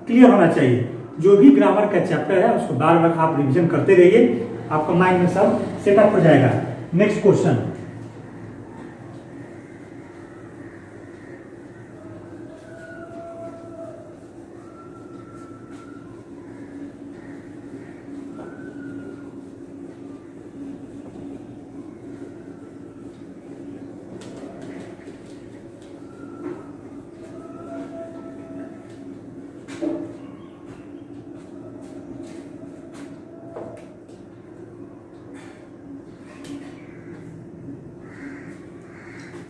क्लियर होना चाहिए। जो भी ग्रामर का चैप्टर है उसको बार बार आप रिवीजन करते रहिए, आपका माइंड में सब सेटअप हो जाएगा। Next question,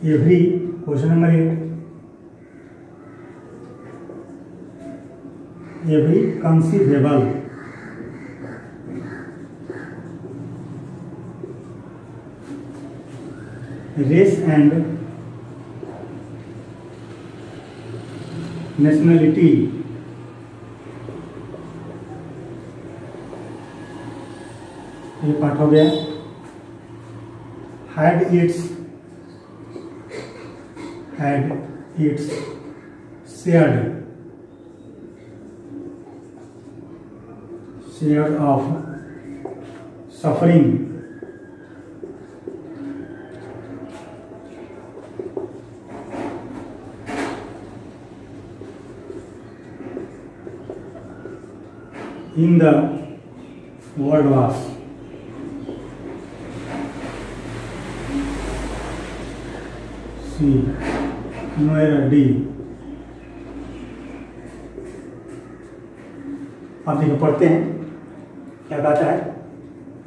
every question number 8, every conceivable race and nationality ये पार्ट हो गया। had its share of suffering in the world wars। C नोएरा डी। अब देखो पढ़ते हैं क्या कहता है।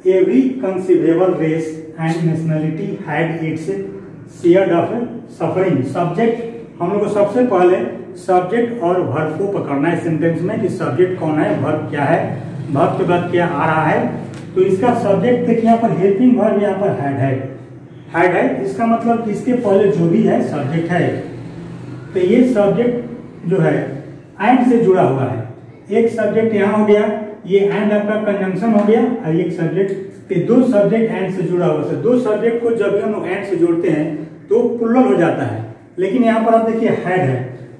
Every conceivable race and nationality had its share of suffering. Subject हम लोग को सबसे पहले सब्जेक्ट और वर्ब को पकड़ना है सेंटेंस में कि सब्जेक्ट कौन है, वर्ब क्या है, वर्ब के बाद क्या आ रहा है। तो इसका सब्जेक्ट देखिए यहाँ पर हेल्पिंग वर्ब यहाँ पर हैड है। इसका मतलब कि इसके पहले जो भी है सब्जेक्ट है, तो ये सब्जेक्ट जो है एंड से जुड़ा हुआ है। एक सब्जेक्ट यहाँ हो गया, ये एंड आपका कंजंक्शन हो गया, और एक सब्जेक्ट, ये दो सब्जेक्ट एंड से जुड़ा हुआ है। दो सब्जेक्ट को जब हम लोग एंड से जोड़ते हैं तो प्लुरल हो जाता है। लेकिन यहाँ पर आप देखिए हैड है,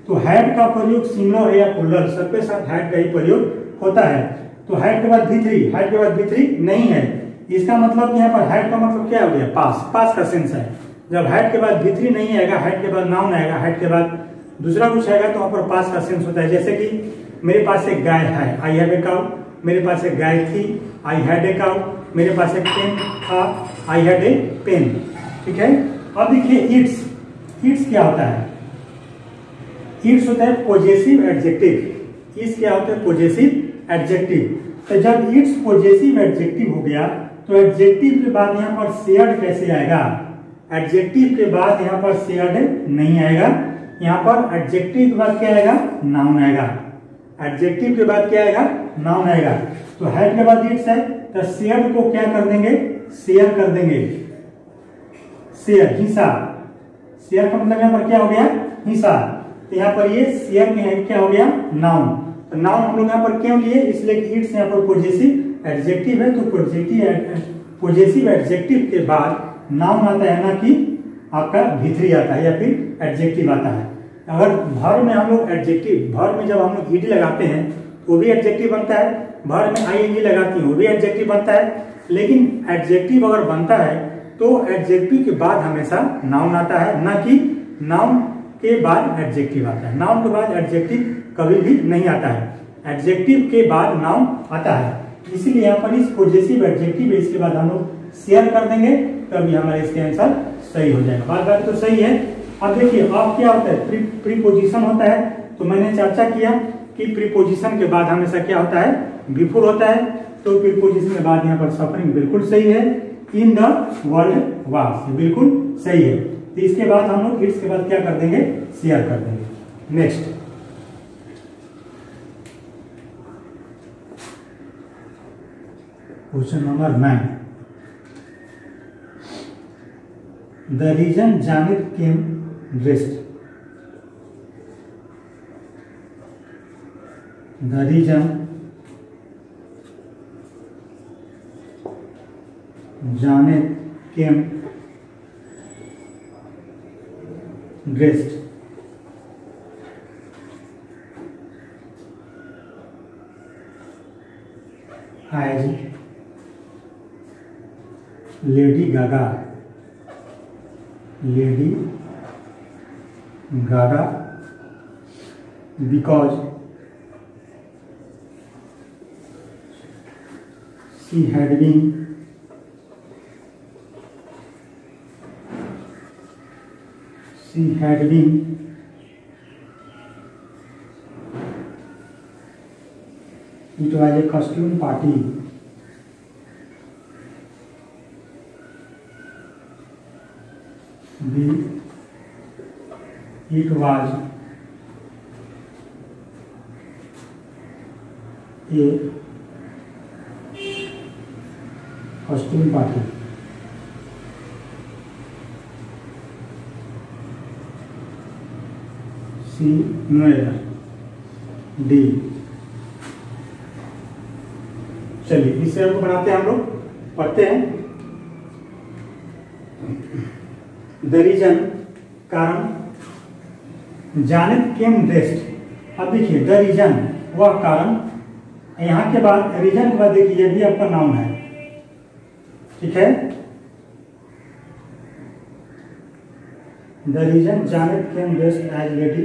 तो हैड का प्रयोग सिंगुलर है या प्लुरल, सबके साथ हैड का ही प्रयोग होता है। तो हैड के बाद भी3 नहीं है। इसका मतलब यहाँ पर हैड का मतलब क्या हो गया, पास का सेंस है। जब हैड के बाद भी3 नहीं आएगा, हैड के बाद नाउन आएगा, हैड के बाद दूसरा कुछ आएगा, तो वहां पर पास का सेंस होता है। जैसे कि मेरे पास एक गाय है, आई हैव ए काउ। मेरे पास एक गाय थी, आई हैड ए काउ। मेरे पास एक पेन था, आई हैड ए पेन। ठीक है। अब देखिए इट्स क्या होता है। इट्स होता है पॉजेसिव एडजेक्टिव। इस क्या होता है, पॉजेसिव एडजेक्टिव। तो जब इट्स पॉजेसिव एडजेक्टिव हो गया तो एडजेक्टिव के बाद यहाँ पर शेयर्ड कैसे आएगा। एडजेक्टिव के बाद यहाँ पर शेयर्ड नहीं आएगा, यहाँ पर एडजेक्टिव के बाद क्या आएगा, नाउन आएगा। एडजेक्टिव के बाद क्या आएगा, नाउन आएगा। तो हैड के बाद इट्स है, तो शेयर्ड को क्या कर देंगे, शेयर कर देंगे। शेयर हिस्सा, शेयर का मतलब यहाँ पर क्या हो गया, हिस्सा। तो यहाँ पर ये शेयर में क्या हो गया, नाउन। तो नाउन हम लोग यहाँ पर क्यों लिए, इसलिए कि इट्स यहाँ पर पॉजेसिव एडजेक्टिव है। तो पॉजेसिव एडजेक्टिव के बाद नाउन आता है, ना कि आपका भी3 आता है या फिर एडजेक्टिव आता है। अगर वर्ब में हम लोग एडजेक्टिव, वर्ब में जब हम लोग ईडी लगाते हैं तो वो भी एडजेक्टिव बनता है, वर्ब में आईएनजी लगाती हैं वो भी एडजेक्टिव बनता है। लेकिन एडजेक्टिव अगर बनता है तो एडजेक्टिव के बाद हमेशा नाउन आता है, ना कि नाउन के बाद एडजेक्टिव आता है। नाउन के बाद एडजेक्टिव कभी भी नहीं आता है, एडजेक्टिव के बाद नाउन आता है। इसीलिए यहाँ पर इस पॉजेसिव एडजेक्टिव है, इसके बाद हम लोग शेयर कर देंगे, तभी हमारे इसके आंसर सही हो जाएगा। बात तो सही है। अब देखिए अब क्या होता है, प्रीपोजिशन होता है। तो मैंने चर्चा किया कि प्रीपोजिशन के बाद हमेशा क्या होता है, बिफोर होता है। तो प्रीपोजिशन के बाद यहाँ पर सफरिंग बिल्कुल सही है। इन द वर्ल्ड वार्स बिल्कुल सही है। तो इसके बाद हम लोग इट्स के बाद क्या कर देंगे, शेयर कर देंगे। Next question number 9। The region Janet came dressed. The region Janet came dressed, as Lady Gaga, Lady Gaga because she had been it was a costume party, it was a costume party, C नोएडा D. चलिए इसे आपको बनाते हैं, हम लोग पढ़ते हैं। द रीजन कारण, जानेत केम ड्रेस्ड। अब देखिए द रीजन वह कारण, यहाँ के बाद रीजन के बाद देखिए ये भी आपका नाउन है, ठीक है। The reason Janet came dressed as Lady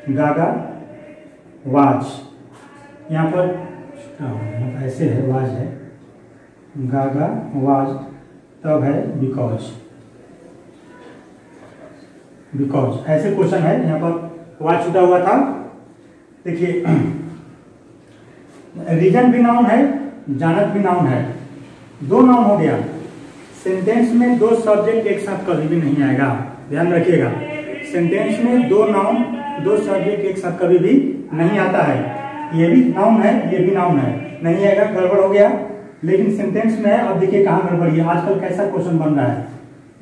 Gaga was, यहाँ पर ऐसे है, वाज है, गागा वाज तब है बिकॉज, ऐसे क्वेश्चन है। यहाँ पर वाज छूटा हुआ था। देखिए रीजन भी नाउन है, जानत भी नाउन है, दो नाउन हो गया। सेंटेंस में दो सब्जेक्ट एक साथ कभी भी नहीं आएगा, ध्यान रखिएगा। सेंटेंस में दो नाउन दो सब्जेक्ट एक साथ कभी भी नहीं आता है। ये भी नाउन है, ये भी नाउन है, नहीं आएगा, गड़बड़ हो गया। लेकिन सेंटेंस में है। अब देखिए कहाँ गड़बड़ी है। आजकल कैसा क्वेश्चन बन रहा है,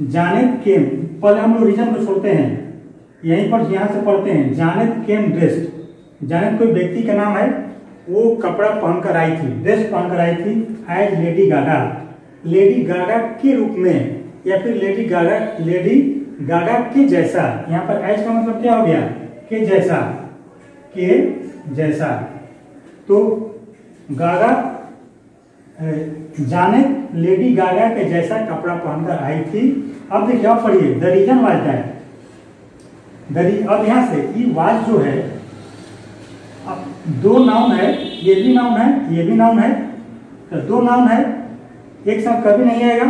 जानेत केम, पहले हम लोग रीजन को छोड़ते हैं, यहीं पर यहाँ से पढ़ते हैं। जानेत केम ड्रेस्ड, जानेत कोई व्यक्ति का नाम है, वो कपड़ा पहनकर आई थी, ड्रेस पहनकर आई थी as Lady Gaga, Lady Gaga के रूप में, या फिर लेडी गागा के जैसा। यहाँ पर एज का मतलब क्या हो गया, के जैसा, के जैसा। तो गागा जानेत लेडी गागा के जैसा कपड़ा पहनकर आई थी। अब देखिए आप पढ़िए, द रीजन वाज दैट, अब यहाँ से ये वाज जो है, अब दो नाउन है, ये भी नाउन है, ये भी नाउन है, तो दो नाउन है एक साथ कभी नहीं आएगा।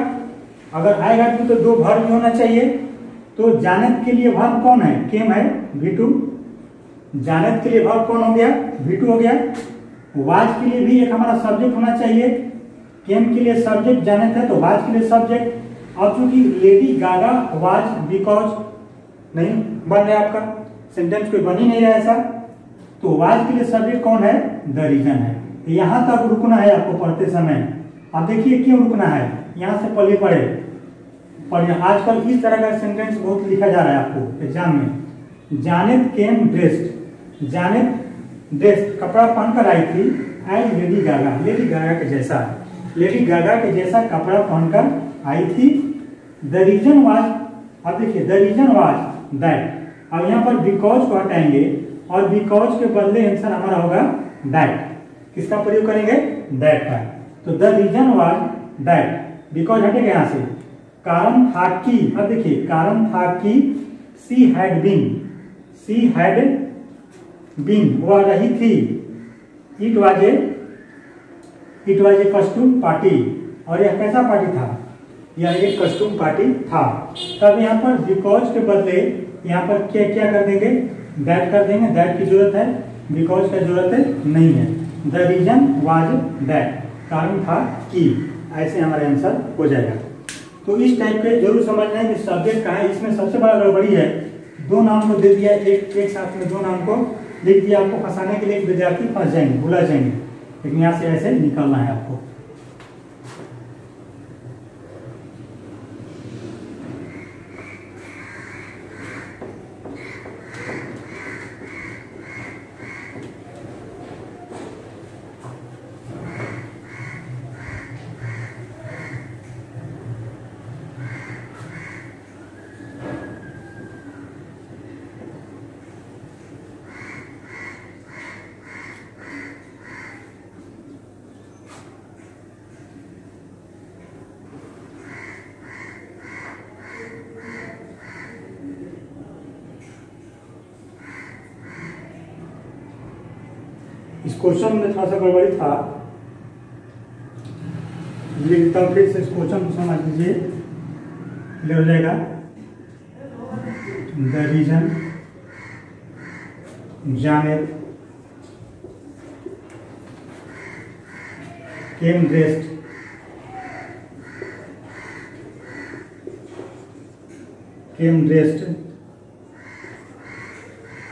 अगर आएगा तो दो वर्ब भी होना चाहिए। तो जानेत के लिए वर्ब कौन है, केम है, V2। जानेत के लिए वर्ब कौन हो गया, V2 हो गया। वाज के लिए भी एक हमारा सब्जेक्ट होना चाहिए, केम के लिए सब्जेक्ट जानेत है तो वाज के लिए सब्जेक्ट। अब चूंकि लेडी गागा वाज बिकॉज नहीं बन रहा आपका सेंटेंस, कोई बन ही नहीं रहा ऐसा, तो वाज के लिए सब्जेक्ट कौन है, द रीजन है। यहां तक रुकना है आपको पढ़ते समय। अब देखिए क्यों रुकना है, यहां से पहले पढ़े। आजकल इस तरह का सेंटेंस बहुत लिखा जा रहा है आपको एग्जाम में। जानेत केम ड्रेस्ड, जानेत ड्रेस्ड कपड़ा पहनकर आई थी as Lady Gaga, Lady Gaga के जैसा, लेडी गागा के जैसा कपड़ा पहनकर आई थी। द रीजन वाज, अब देखिए द रीजन वाज दैट। अब यहाँ पर बिकॉज को हटाएंगे और बिकॉज के बदले आंसर हमारा होगा दैट। किसका प्रयोग करेंगे, दैट का। तो the reason was that, because हटेगा यहाँ से, कारण था कि। अब देखिए कारण था कि सी हैड बीन वह रही थी। It was a costume party, और यह कैसा पार्टी था, यह एक कस्टूम पार्टी था। तब यहाँ पर बिकॉज के बदले यहाँ पर क्या कर देंगे, दैट कर देंगे। दैट की जरूरत है, बिकॉज का जरूरत है नहीं है। द रीजन वाज दैट, कारण था कि, ऐसे हमारा आंसर हो जाएगा। तो इस टाइप के जरूर समझना है कि सब्जेक्ट कहाँ है। इसमें सबसे बड़ा गड़बड़ी है, दो नाम को दे दिया, एक साथ में दो नाम को लिख दिया। आपको फंसाने के लिए विद्यार्थी फंस जाएंगे, भुला जाएंगे, लेकिन यहाँ से ऐसे निकलना है आपको। इस क्वेश्चन में थोड़ा सा गड़बड़ी था, लिखता हूँ फिर से इस क्वेश्चन को समझ लीजिए, क्लियर हो जाएगा। The reason Janet came dressed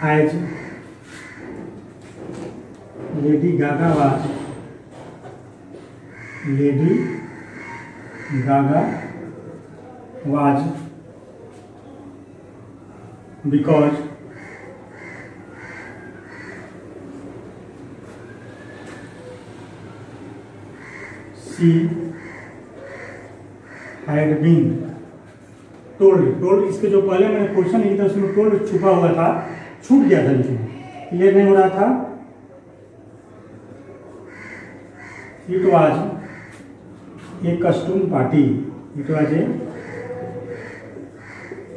as Lady Gaga was because she had been told इसके जो पहले मैंने क्वेश्चन लिखा था उसमें टोल्ड छुपा हुआ था, छूट गया था, लेकिन क्लियर नहीं हो रहा था। It was a custom party, it was a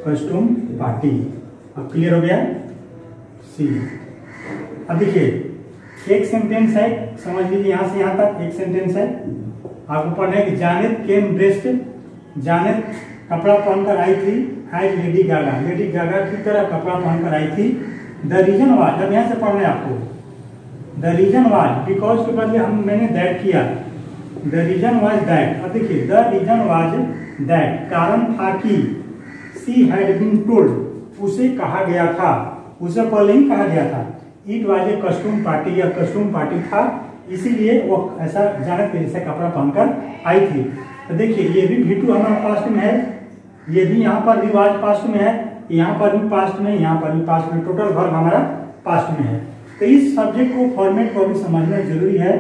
custom party. अब क्लियर हो गया सी। अब देखिए एक सेंटेंस है, समझ लीजिए यहां से यहां तक एक सेंटेंस है, आपको पढ़ना है कि जानेत केम ड्रेस्ड, जानेत कपड़ा पहनकर आई थी as Lady Gaga, Lady Gaga की तरह कपड़ा पहनकर आई थी। द रीजन वाज, अब यहां से पढ़ना है आपको, द रीजन वाज बिकॉज के बदले मैंने दैट किया, द रीजन वाज दैट। अब देखिए द रीजन वाज दैट, कारण था कि सी हैड बीन टोल्ड, उसे कहा गया था, उसे पहले ही कहा गया था, it was a custom party, या कस्टम पार्टी था, इसीलिए वो ऐसा जाने के जैसे कपड़ा पहनकर आई थी। तो देखिए ये भी V2 हमारा पास्ट में है, ये भी यहाँ पर भी वाज पास्ट में है, यहाँ पर भी पास्ट में, यहाँ पर भी पास्ट में, टोटल वर्ब हमारा पास्ट में है। तो इस सब्जेक्ट को फॉर्मेट को भी समझना जरूरी है,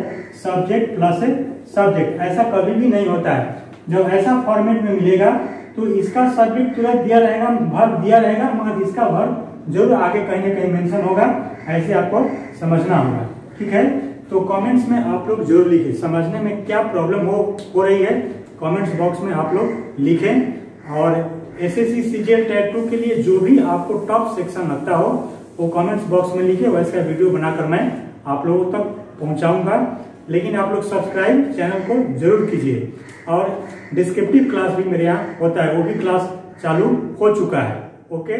सब्जेक्ट प्लस सब्जेक्ट, ऐसा कभी भी नहीं होता है। जब ऐसा फॉर्मेट में मिलेगा तो इसका सब्जेक्ट तुरंत दिया रहेगा, वर्ब दिया रहेगा, मगर इसका वर्ब जरूर आगे कहीं ना कहीं मेंशन होगा, ऐसे आपको समझना होगा। ठीक है, तो कमेंट्स में आप लोग जरूर लिखें, समझने में क्या प्रॉब्लम हो रही है, कमेंट्स बॉक्स में आप लोग लिखें। और एसएससी सीजीएल टाइप 2 के लिए जो भी आपको टॉप सेक्शन लगता हो वो कमेंट्स बॉक्स में लिखिए, वैसे वीडियो बनाकर मैं आप लोगों तक पहुंचाऊंगा। लेकिन आप लोग सब्सक्राइब चैनल को जरूर कीजिए, और डिस्क्रिप्टिव क्लास भी मेरे यहाँ होता है, वो भी क्लास चालू हो चुका है। ओके।